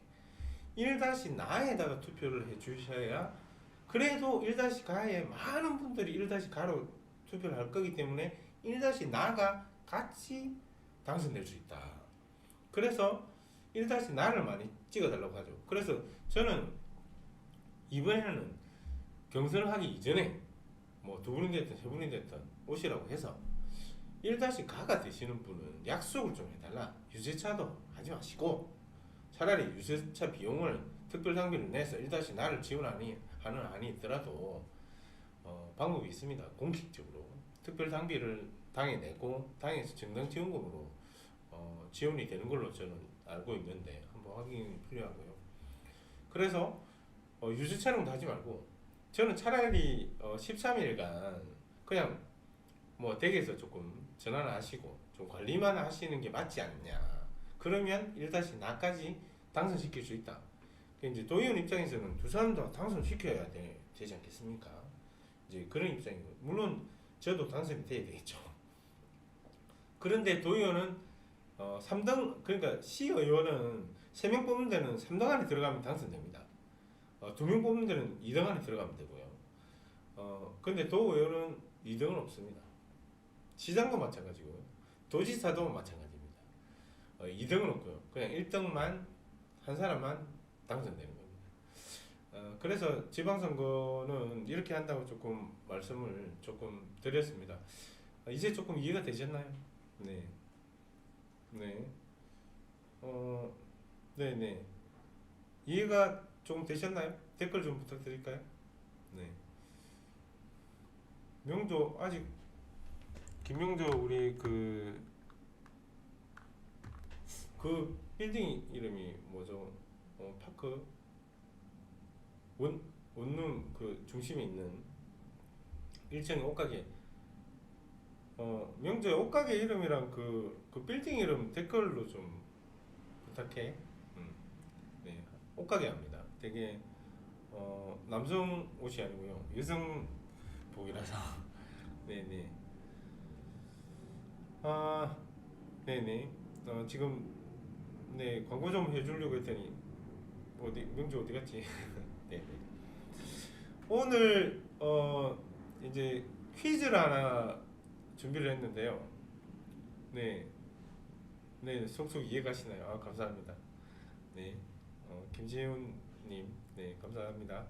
1-나에다가 투표를 해주셔야 그래도 1-가에 많은 분들이 1-가로 투표를 할 거기 때문에 1-나가 같이 당선될 수 있다. 그래서 1-나를 많이 찍어달라고 하죠. 그래서 저는 이번에는 경선을 하기 이전에 뭐 두 분이 됐든 세 분이 됐든 오시라고 해서 1-가가 되시는 분은 약속을 좀 해달라. 유세차도 하지 마시고 차라리 유세차 비용을 특별 상비를 내서 1-나를 지원하는 한이 있더라도 방법이 있습니다. 공식적으로 특별 상비를 당에 내고 당에서 정당 지원금으로 지원이 되는 걸로 저는 알고 있는데 한번 확인이 필요하고요. 그래서 유세 촬영도 하지 말고 저는 차라리 13일간 그냥 뭐 댁에서 조금 전화를 하시고 좀 관리만 하시는 게 맞지 않냐. 그러면 1-나까지 당선시킬 수 있다. 이제 도의원 입장에서는 두 사람 다 당선시켜야 되지 않겠습니까? 이제 그런 입장이고 물론 저도 당선이 돼야 되겠죠. 그런데 도의원은 3등 그러니까 시의원은 3명 뽑는 데는 3등 안에 들어가면 당선됩니다. 2명 뽑는 데는 2등 안에 들어가면 되고요. 근데 도의원은 2등은 없습니다. 시장도 마찬가지고요. 도지사도 마찬가지입니다. 2등은 없고요. 그냥 1등만 한 사람만 당선되는 겁니다. 그래서 지방선거는 이렇게 한다고 조금 말씀을 조금 드렸습니다. 이제 조금 이해가 되셨나요? 네. 네. 네네. 이해가 좀 되셨나요? 댓글 좀 부탁드릴까요? 네. 명조 아직 김명조 우리 그 빌딩 이름이 뭐죠? 파크 원룸 그 중심에 있는 1층 옷가게 명조의 옷가게 이름이랑 그 빌딩 이름 댓글로 좀 부탁해. 네, 옷가게 합니다. 되게 남성 옷이 아니고요 여성 복이라서 네네. 네네. 지금 네 광고 좀 해주려고 했더니 어디 명주 어디 갔지? 네. 오늘 이제 퀴즈를 하나 준비를 했는데요. 네. 네, 속속 이해가시나요? 감사합니다. 네. 김지훈님, 네, 감사합니다.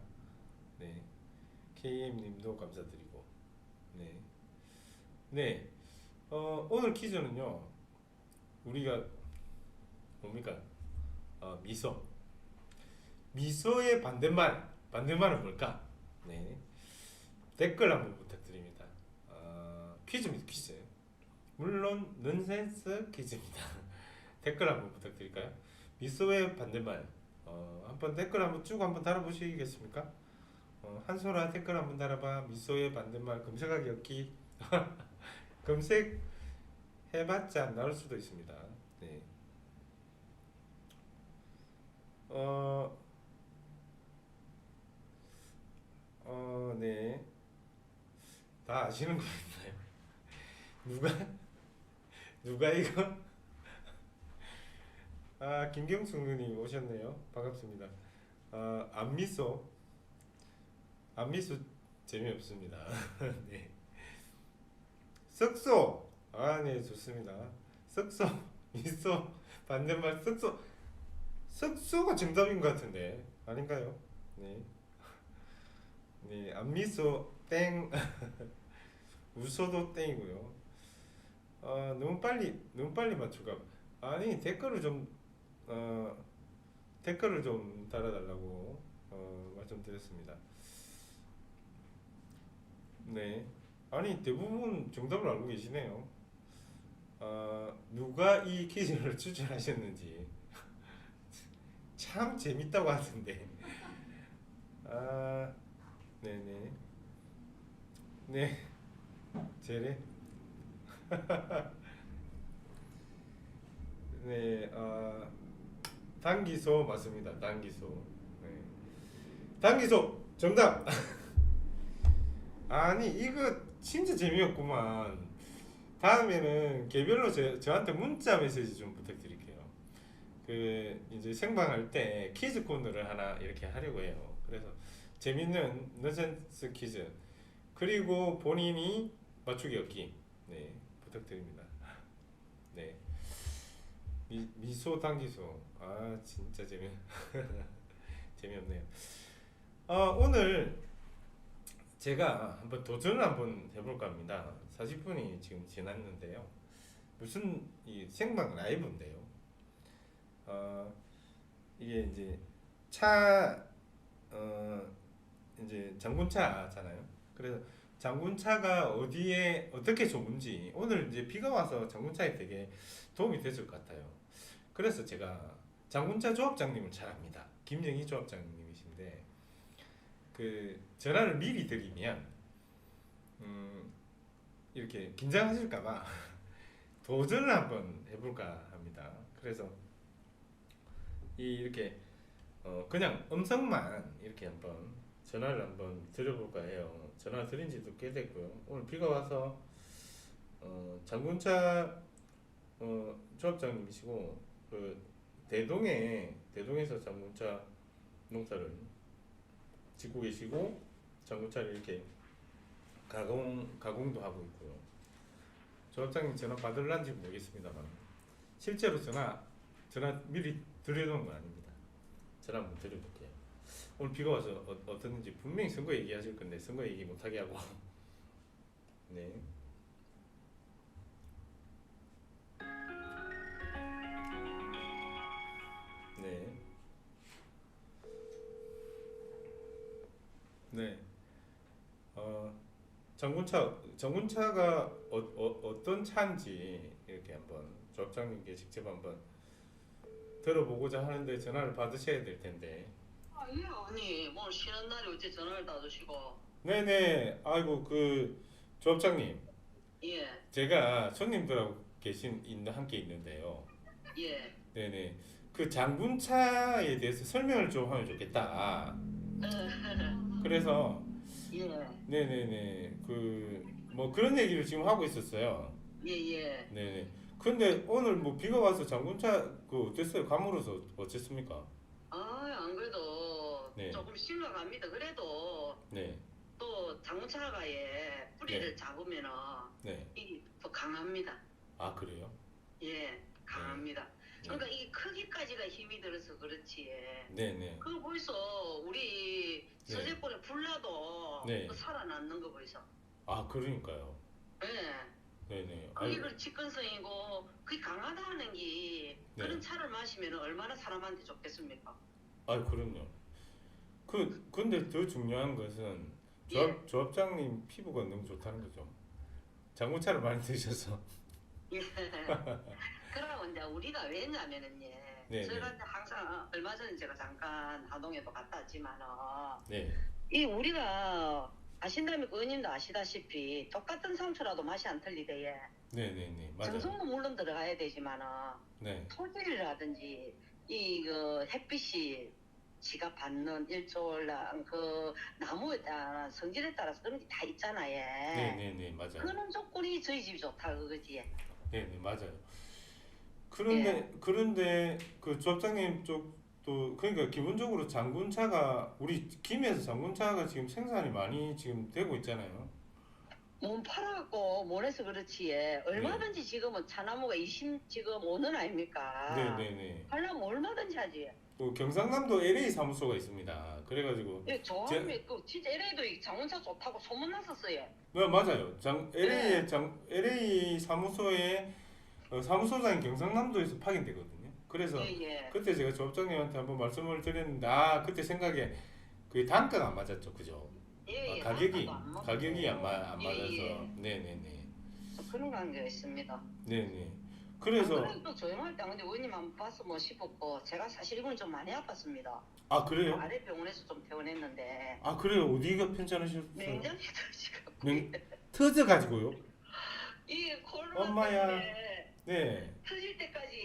네. KM님도 감사드리고, 네. 네. 오늘 퀴즈는요, 우리가 뭡니까? 미소. 미소의 반대말은 뭘까? 네. 댓글 한번 부탁드립니다. 퀴즈입니다, 퀴즈. 물론 넌센스 퀴즈입니다. 댓글 한번 부탁드릴까요? 미소의 반대말. 한번 댓글 한번 쭉 한번 달아보시겠습니까? 한솔아 댓글 한번 달아봐. 미소의 반대말 검색하기 없기. 검색해봤자 안 나올 수도 있습니다. 네. 네. 다 아시는 거 있나요? 누가 이거? 김경숙 누님 오셨네요. 반갑습니다. 안미소 재미없습니다. 네. 썩소 네 좋습니다. 썩소 미소 반대말 썩소가 정답인 것 같은데 아닌가요? 네. 네 안미소 땡 웃어도 땡이고요. 너무 빨리 맞추가. 아니 댓글을 좀 달아달라고 말씀드렸습니다. 네. 아니 대부분 정답을 알고 계시네요. 누가 이 퀴즈를 추천하셨는지 참 재밌다고 하던데. 네네. 네. 제래. 네. 단기소 맞습니다. 단기소. 네. 단기소 정답. 아니 이거 진짜 재미없구만. 다음에는 개별로 저한테 문자 메시지 좀 부탁드릴게요. 이제 생방할 때 퀴즈 코너를 하나 이렇게 하려고 해요. 그래서 재밌는 넌센스 퀴즈 그리고 본인이 맞추기 없기 네 부탁드립니다. 네. 미소 당기소 진짜 재미없네요. 오늘 제가 한번 도전을 한번 해볼까 합니다. 40분이 지금 지났는데요. 무슨 이 생방 라이브인데요. 이게 이제 차 이제 장군차잖아요. 그래서 장군차가 어디에 어떻게 좋은지 오늘 이제 비가 와서 장군차에 되게 도움이 됐을 것 같아요. 그래서 제가 장군차 조합장님을 잘 압니다. 김영희 조합장님이신데 그 전화를 미리 드리면 이렇게 긴장하실까봐 도전을 한번 해볼까 합니다. 그래서 이렇게 그냥 음성만 이렇게 한번 전화를 한번 드려볼까 해요. 전화 드린 지도 꽤 됐고요. 오늘 비가 와서 장군차 조합장님이시고 그 대동에서 장군차 농사를 짓고 계시고 장군차를 이렇게 가공도 하고 있고요. 조합장님 전화 받을란지 모르겠습니다만 실제로 전화 미리 드려놓은 건 아닙니다. 전화 한번 드려볼게요. 오늘 비가 와서 어땠는지 분명히 선거 얘기하실 건데 선거 얘기 못하게 하고 네. 네. 네. 장군차가 어떤 차인지 이렇게 한번 조합장님께 직접 한번 들어보고자 하는데 전화를 받으셔야 될 텐데. 아, 예, 언니. 뭐 쉬는 날에 어째 전화를 받으시고. 네네. 아이고 그 조합장님, 예, 제가 손님들하고 함께 있는데요. 예. 네네. 그 장군차에 대해서 설명을 좀 하면 좋겠다. 그래서 예, 네네네. 그 뭐 그런 얘기를 지금 하고 있었어요. 예, 예. 네네. 근데 오늘 뭐 비가 와서 장군차 그 어땠어요? 감으로서 어땠습니까? 아, 안 그래도 네. 조금 심각합니다. 그래도 네. 또 장차가 예, 뿌리를 네. 잡으면은 네. 이게 더 강합니다. 아 그래요? 예, 강합니다. 네. 그러니까 이 크기까지가 힘이 들어서 그렇지. 네네. 그거 벌써 우리 네. 서재권에 불나도 네. 또 살아남는 거 벌써. 아 그러니까요. 예. 네네. 그게 아이고. 그 직근성이고 그게 강하다는 게 네. 그런 차를 마시면 얼마나 사람한테 좋겠습니까? 아 그럼요. 근데 더 중요한 것은 예. 조합장님 피부가 너무 좋다는 거죠. 장군차를 많이 드셔서. 예. 그러고 이제 우리가 왜냐면은 네, 제가 네. 이제 항상 얼마 전에 제가 잠깐 하동에도 갔다 왔지만은 네. 이 우리가 아신다면 의원님도 아시다시피 똑같은 상추라도 맛이 안 틀리대요. 네네네. 맞아요. 정성도 물론 들어가야 되지만은 네. 토질이라든지 이 그 햇빛이 지가 받는 일조랑 그 나무에 따라 성질에 따라서 그런 게 다 있잖아요. 네네네. 맞아요. 그런 조건이 저희 집이 좋다 그거지. 네네. 맞아요. 그런데 그 조합장님 쪽도 그러니까 기본적으로 장군차가 우리 김해에서 장군차가 지금 생산이 많이 지금 되고 있잖아요. 몸 팔아갖고 못해서 그렇지. 얼마든지 지금은 차나무가 20 지금 5년 아닙니까? 네네네. 하려면 얼마든지 하지. 또 경상남도 LA 사무소가 있습니다. 그래가지고 예, 저함이 그 진짜 LA도 장원차 좋다고 소문 났었어요. 네 맞아요. LA 사무소에 사무소장이 경상남도에서 파견되거든요. 그래서 예. 그때 제가 조합장님한테 한번 말씀을 드렸는데 그때 생각에 그 단가가 안 맞았죠, 그죠? 예, 가격이 단가도 안 가격이 안 맞고. 맞아서 예. 네네네 그런 관계가 있습니다. 네네. 그래서 그래도 조용할 때 근데 의원님 한번 봤어 뭐 싶었고 제가 사실 이건 좀 많이 아팠습니다. 그래요? 아래 병원에서 좀 퇴원했는데 그래요? 어디가 편찮으셨어요? 냉장이 터지고 터져 가지고요? 이 코로나 엄마야. 때문에 네. 터질 때까지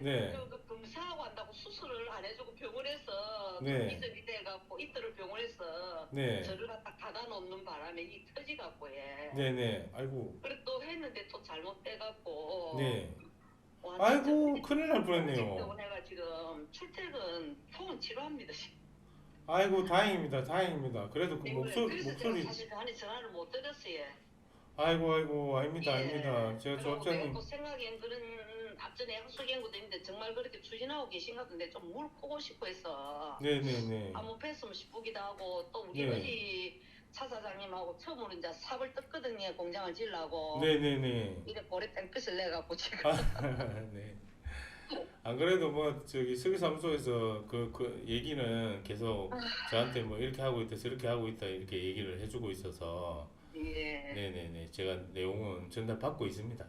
네. 그 검사하고 한다고 수술을 안 해주고 병원에서 네. 이전이 돼갖고 이틀을 병원에서 네. 저를 갖다 닫아놓는 바람에 이 터지갖고 네네. 아이고. 그래 또 했는데 또 잘못돼갖고 네. 완전 아이고 큰일 날 뻔했네요. 병원에가 지금 출퇴근 통은 치료합니다. 아이고 다행입니다. 그래도 그 그래서 목소리 제가 사실 한에 전화를 못 드렸어요. 아이고 아닙니다. 제가 그리고 조합장님 내가 또 생각엔 그런 앞전에 학술연구도 있는데 정말 그렇게 추진하고 계신 것 같은데 좀 물 퍼고 싶어 해서 네네네. 한번 뵀으면 싶기도 하고 또 우리 네. 어디 차 사장님 사람하고 처음으로 이제 삽을 떴거든요. 공장을 지으려고. 네네네. 이래 고래 땡볕을 내갖고 지금. 네. 안 그래도 뭐 저기 설계사무소에서 그 얘기는 계속 저한테 뭐 이렇게 하고 있다 저렇게 하고 있다 이렇게 얘기를 해주고 있어서 예. 네네네 제가 내용은 전달 받고 있습니다.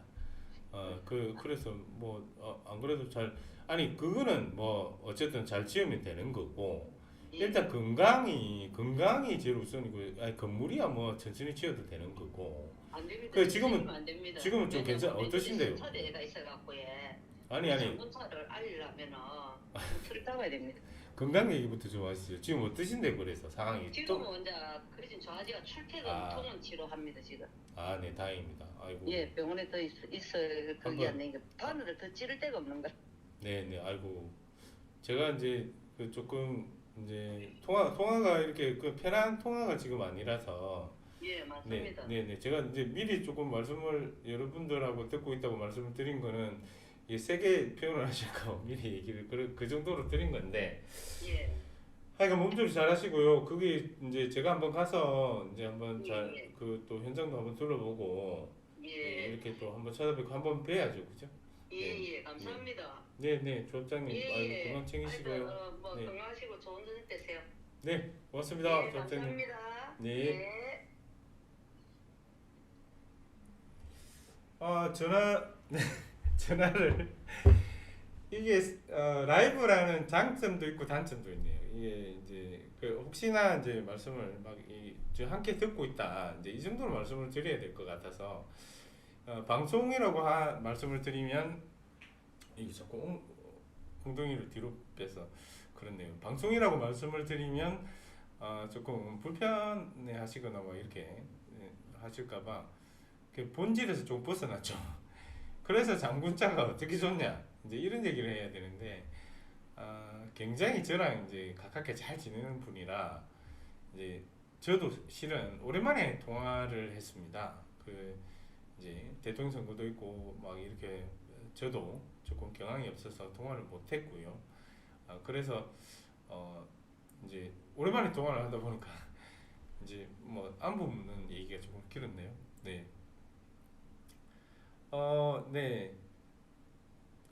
그래서 뭐 안 그래도 잘 아니 그거는 뭐 어쨌든 잘 지으면 되는 거고 예. 일단 건강이 제일 우선이고 아니 건물이야 뭐 천천히 지어도 되는 거고 안 됩니다. 그 지금은- 지으면 안 됩니다. 지금은 좀 왜냐면 어떠신데요? 차대가 있어갖고 예. 아니 자동차를 알리려면은 틀을 따봐야 됩니다. 건강 얘기부터 좀 하시죠. 지금 어떠신데 그래서 상황이 지금은 이제 그래서 저 아지가 출퇴근 아. 통원 치료합니다 지금. 네 다행입니다. 아이고 예, 병원에 더 있을 그게 안 되니까 바늘을 더 찌를 데가 없는 거야. 네네 아이고 제가 이제 그 조금 이제 통화가 이렇게 그 편한 통화가 지금 아니라서 예, 맞습니다. 네네 제가 이제 미리 조금 말씀을 여러분들하고 듣고 있다고 말씀을 드린 거는 이게 세게 표현을 하실까 미리 얘기를 그 정도로 드린 건데 예, 하여간 몸조리 잘 하시고요. 그게 이제 제가 한번 가서 이제 한번 잘 예. 그 또 현장도 한번 둘러보고 예, 이렇게 또 한번 찾아뵙고 한번 뵈야죠, 그죠? 예, 감사합니다. 네네 조합장님 예, 아이고 예. 건강 챙기시고요. 하여튼, 뭐 네. 건강하시고 좋은 저녁 되세요. 네 고맙습니다, 예, 조합장님. 감사합니다. 네. 예. 전화를 이게 라이브라는 장점도 있고 단점도 있네요. 이게 이제 그 혹시나 이제 말씀을 저 함께 듣고 있다 이제 이 정도로 말씀을 드려야 될 것 같아서 방송이라고 말씀을 드리면 이게 자꾸 엉덩이를 뒤로 빼서 그렇네요. 방송이라고 말씀을 드리면 조금 불편해 하시거나 뭐 이렇게 하실까봐 본질에서 좀 벗어났죠. 그래서 장군자가 어떻게 좋냐 이제 이런 얘기를 해야 되는데 굉장히 저랑 이제 가깝게 잘 지내는 분이라 이제 저도 실은 오랜만에 통화를 했습니다. 그 이제 대통령 선거도 있고 막 이렇게 저도 조금 경황이 없어서 통화를 못 했고요. 그래서 이제 오랜만에 통화를 하다 보니까 이제 뭐 안부 묻는 얘기가 조금 길었네요. 네. 네.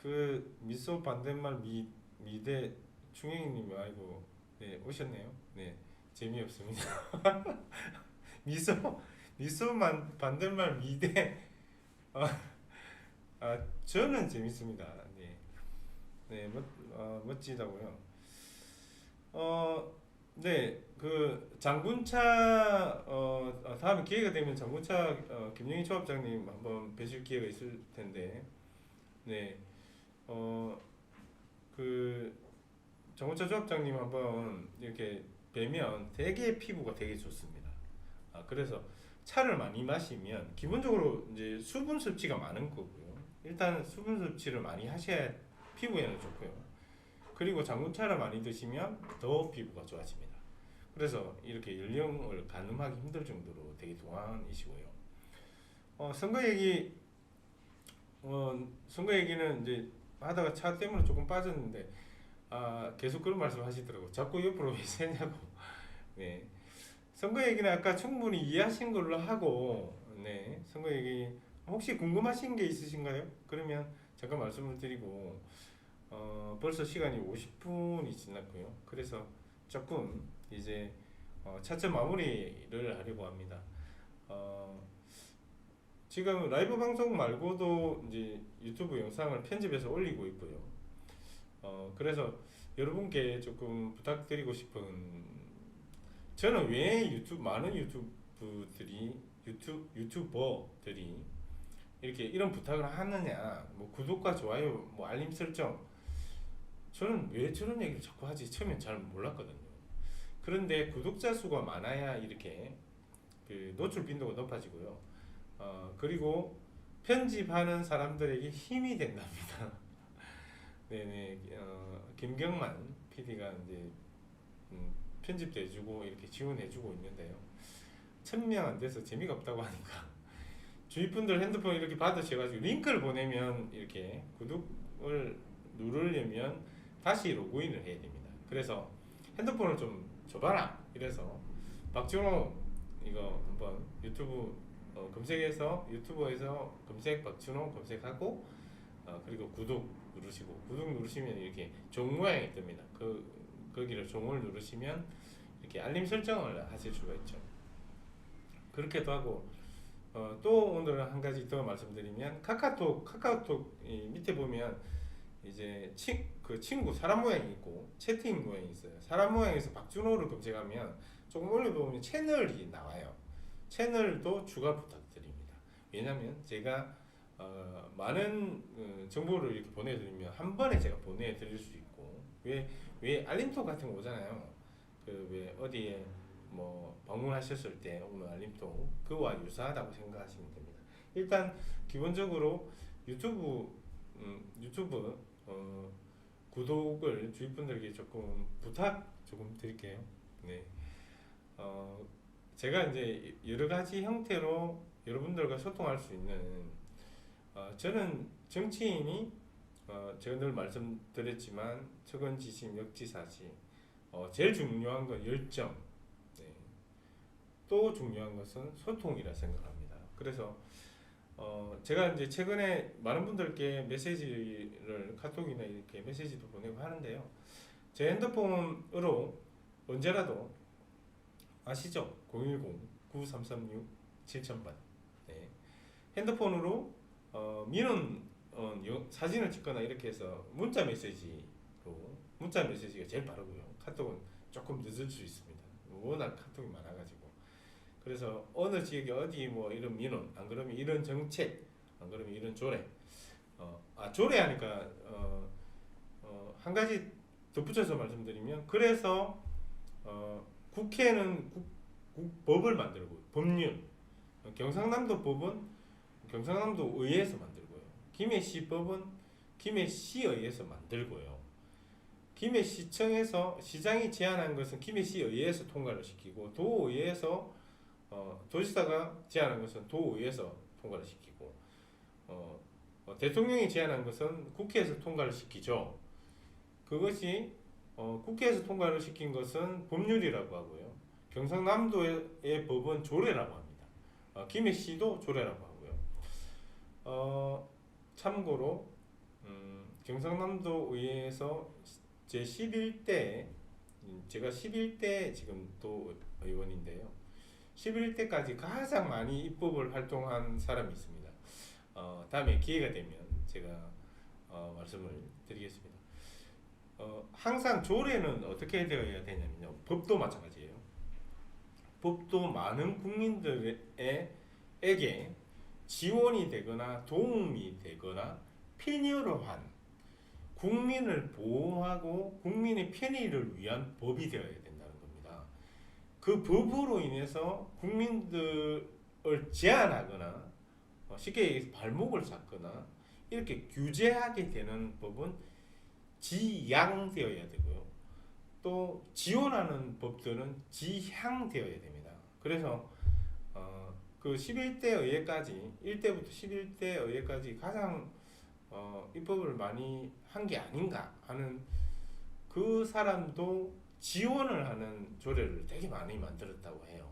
그 미소 반대말 미대 충행이님이 아이고 네 오셨네요. 네 재미없습니다. 미소만 반대말 미대 저는 재밌습니다. 네 멋지다고요. 네, 그 장군차 다음에 기회가 되면 장군차 김영희 조합장님 한번 뵈실 기회가 있을 텐데, 네, 그 장군차 조합장님 한번 이렇게 뵈면 되게 피부가 되게 좋습니다. 그래서 차를 많이 마시면 기본적으로 이제 수분 섭취가 많은 거고요. 일단 수분 섭취를 많이 하셔야 피부에는 좋고요. 그리고 장군차를 많이 드시면 더 피부가 좋아집니다. 그래서 이렇게 연령을 가늠하기 힘들 정도로 되게 동안이시고요. 선거 얘기는 이제 하다가 차 때문에 조금 빠졌는데 계속 그런 말씀 하시더라고. 자꾸 옆으로 왜 새냐고. 네. 선거 얘기는 아까 충분히 이해하신 걸로 하고, 네. 선거 얘기 혹시 궁금하신 게 있으신가요? 그러면 잠깐 말씀을 드리고, 벌써 시간이 50분이 지났고요. 그래서 조금 이제 차츰 마무리를 하려고 합니다. 지금 라이브 방송 말고도 이제 유튜브 영상을 편집해서 올리고 있고요. 그래서 여러분께 조금 부탁드리고 싶은, 저는 왜 많은 유튜버들이 이렇게 이런 부탁을 하느냐, 뭐 구독과 좋아요, 뭐 알림 설정, 저는 왜 저런 얘기를 자꾸 하지 처음엔 잘 몰랐거든요. 그런데 구독자 수가 많아야 이렇게 그 노출 빈도가 높아지고요. 그리고 편집하는 사람들에게 힘이 된답니다. 네네. 김경만 PD가 이제 편집도 해주고 이렇게 지원해주고 있는데요. 1000명 안 돼서 재미가 없다고 하니까 주위 분들 핸드폰 이렇게 받으셔가지고 링크를 보내면 이렇게 구독을 누르려면 다시 로그인을 해야 됩니다. 그래서 핸드폰을 좀 줘봐라 이래서 박준호 이거 한번 유튜브 검색해서 유튜브에서 검색 박준호 검색하고 그리고 구독 누르시고 구독 누르시면 이렇게 종 모양이 뜹니다. 거기를 종을 누르시면 이렇게 알림 설정을 하실 수가 있죠. 그렇게도 하고 또 오늘은 한 가지 더 말씀드리면 카카오톡 이 밑에 보면 이제 그 친구 사람 모양이 있고 채팅 모양이 있어요. 사람 모양에서 박준호를 검색하면 조금 올려보면 채널이 나와요. 채널도 추가 부탁드립니다. 왜냐면 제가 많은 정보를 이렇게 보내드리면 한 번에 제가 보내드릴 수 있고 왜 알림톡 같은 거 오잖아요. 그 왜 어디에 뭐 방문하셨을 때 오는 알림톡 그와 유사하다고 생각하시면 됩니다. 일단 기본적으로 유튜브 구독을 주위 분들에게 조금 부탁 조금 드릴게요. 네. 제가 이제 여러 가지 형태로 여러분들과 소통할 수 있는 저는 정치인이 제가 늘 말씀드렸지만 척언지심 역지사지 제일 중요한 건 열정, 네. 또 중요한 것은 소통이라 생각합니다. 그래서 제가 이제 최근에 많은 분들께 메시지를 카톡이나 이렇게 메시지도 보내고 하는데요. 제 핸드폰으로 언제라도 아시죠? 010-9336-7000번 네. 핸드폰으로 민원 사진을 찍거나 이렇게 해서 문자 메시지가 제일 빠르고요. 카톡은 조금 늦을 수 있습니다. 워낙 카톡이 많아가지고 그래서 어느 지역에 어디 뭐 이런 민원 안 그러면 이런 정책 안 그러면 이런 조례 조례하니까 한 가지 덧붙여서 말씀드리면 그래서 국회는 법을 만들고 법률 경상남도 법은 경상남도 의회에서 만들고요. 김해시 법은 김해시의회에서 만들고요. 김해시청에서 시장이 제안한 것은 김해시의회에서 통과를 시키고 도의회에서 도지사가 제안한 것은 도의회에서 통과를 시키고 대통령이 제안한 것은 국회에서 통과를 시키죠. 그것이 국회에서 통과를 시킨 것은 법률이라고 하고요. 경상남도의 법은 조례라고 합니다. 김해시도 조례라고 하고요. 참고로 경상남도 의회에서 제 11대 제가 11대 지금 또 의원인데요. 11대까지 가장 많이 입법을 활동한 사람이 있습니다. 다음에 기회가 되면 제가 말씀을 드리겠습니다. 항상 조례는 어떻게 되어야 되냐면요. 법도 마찬가지예요. 법도 많은 국민들에게 지원이 되거나 도움이 되거나 필요로한 국민을 보호하고 국민의 편의를 위한 법이 되어야 된다는 겁니다. 그 법으로 인해서 국민들을 제한하거나 쉽게 얘기해서 발목을 잡거나 이렇게 규제하게 되는 법은 지양되어야 되고요. 또 지원하는 법들은 지향되어야 됩니다. 그래서 그 11대 의회까지 1대부터 11대 의회까지 가장 입법을 많이 한 게 아닌가 하는 그 사람도 지원을 하는 조례를 되게 많이 만들었다고 해요.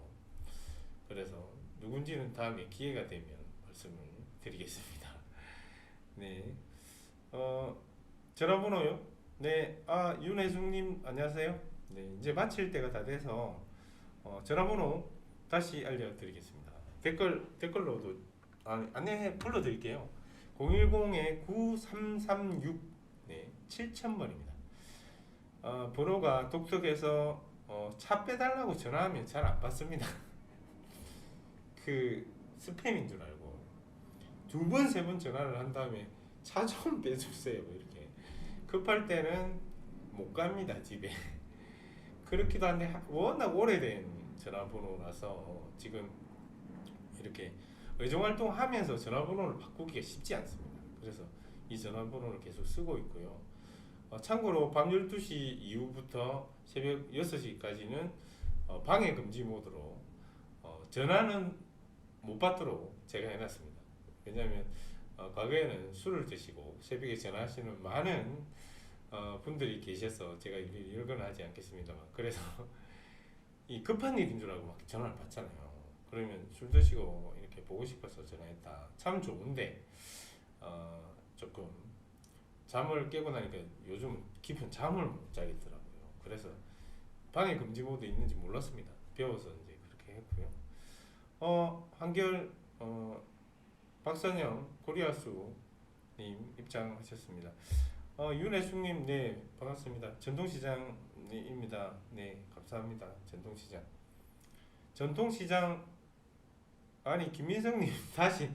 그래서 누군지는 다음에 기회가 되면 말씀을 드리겠습니다. 네, 전화번호요. 네, 윤혜중님 안녕하세요. 네, 이제 마칠 때가 다 돼서 전화번호 다시 알려드리겠습니다. 댓글로도 안내 불러드릴게요. 010-9336 네, 7000번입니다. 번호가 독특해서 차 빼달라고 전화하면 잘 안 받습니다. 그 스팸인 줄 알고 2번, 3번 전화를 한 다음에 차 좀 빼주세요 이렇게 급할 때는 못 갑니다 집에. 그렇기도 한데 워낙 오래된 전화번호라서 지금 이렇게 의정활동 하면서 전화번호를 바꾸기가 쉽지 않습니다. 그래서 이 전화번호를 계속 쓰고 있고요. 참고로 밤 12시 이후부터 새벽 6시까지는 방해 금지 모드로 전화는 못 받도록 제가 해놨습니다. 왜냐하면 과거에는 술을 드시고 새벽에 전화하시는 많은 분들이 계셔서 제가 이런 건 하지 않겠습니다만 그래서 이 급한 일인 줄 알고 막 전화를 받잖아요. 그러면 술 드시고 이렇게 보고 싶어서 전화했다. 참 좋은데 조금 잠을 깨고 나니까 요즘 깊은 잠을 못 자겠더라고요. 그래서 방해 금지 모드 있는지 몰랐습니다. 배워서 이제 그렇게 했고요. 한결 박선영 코리아수님 입장하셨습니다. 윤혜숙님 네 반갑습니다. 전통시장입니다. 네 감사합니다. 전통시장 아니 김민성님 다시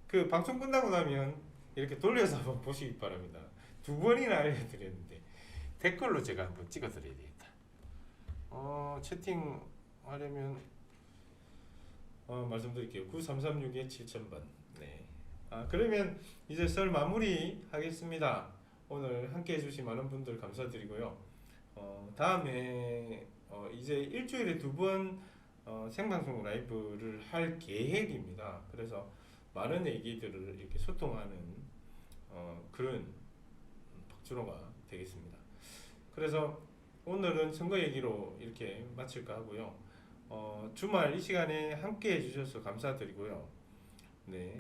그 방송 끝나고 나면 이렇게 돌려서 한번 보시기 바랍니다. 2번이나 알려드렸는데 댓글로 제가 한번 찍어드려야 되겠다. 채팅하려면 말씀드릴게요. 9336-7000번. 네. 그러면 이제 설 마무리 하겠습니다. 오늘 함께 해주신 많은 분들 감사드리고요. 다음에 이제 일주일에 2번 생방송 라이브를 할 계획입니다. 그래서 많은 얘기들을 이렇게 소통하는 그런 박준호가 되겠습니다. 그래서 오늘은 선거 얘기로 이렇게 마칠까 하고요. 주말 이 시간에 함께 해주셔서 감사드리고요. 네.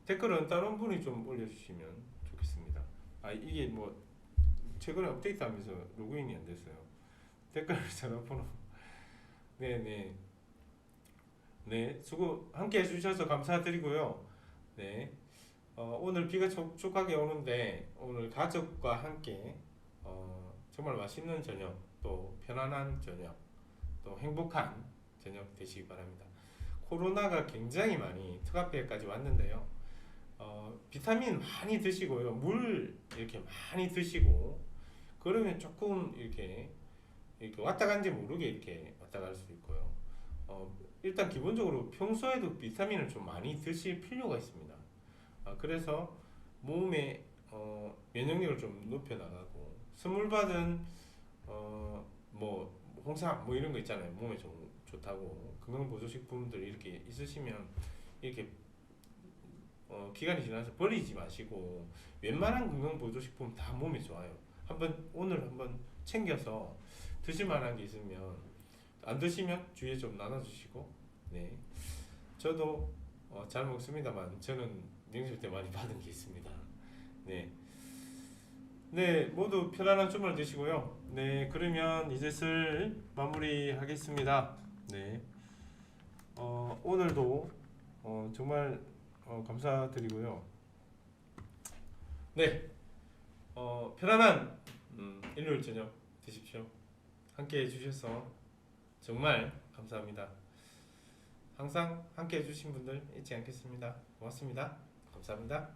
댓글은 다른 분이 좀 올려주시면 좋겠습니다. 이게 뭐 최근에 업데이트하면서 로그인이 안 됐어요. 댓글 전화번호. 네네. 네, 수고 함께 해주셔서 감사드리고요. 네, 오늘 비가 촉촉하게 오는데 오늘 가족과 함께 정말 맛있는 저녁, 또 편안한 저녁, 또 행복한 저녁 되시기 바랍니다. 코로나가 굉장히 많이 특합회까지 왔는데요. 비타민 많이 드시고요. 물 이렇게 많이 드시고 그러면 조금 이렇게 왔다 간지 모르게 이렇게 왔다 갈 수 있고요. 일단 기본적으로 평소에도 비타민을 좀 많이 드실 필요가 있습니다. 그래서 몸의 면역력을 좀 높여 나가고 선물 받은 뭐 홍삼 뭐 이런 거 있잖아요. 몸에 좀 좋다고 건강 보조식품들 이렇게 있으시면 이렇게 기간이 지나서 버리지 마시고 웬만한 건강 보조식품 다 몸에 좋아요. 오늘 한번 챙겨서 드실 만한 게 있으면 안 드시면 주위에 좀 나눠주시고. 네, 저도 잘 먹습니다만 저는 명절 때 많이 받은 게 있습니다. 네, 네 모두 편안한 주말 되시고요. 네, 그러면 이제 슬 마무리하겠습니다. 네, 오늘도 정말 감사드리고요. 네, 편안한 일요일 저녁 되십시오. 함께 해주셔서 정말 감사합니다. 항상 함께 해주신 분들 잊지 않겠습니다. 고맙습니다. 감사합니다.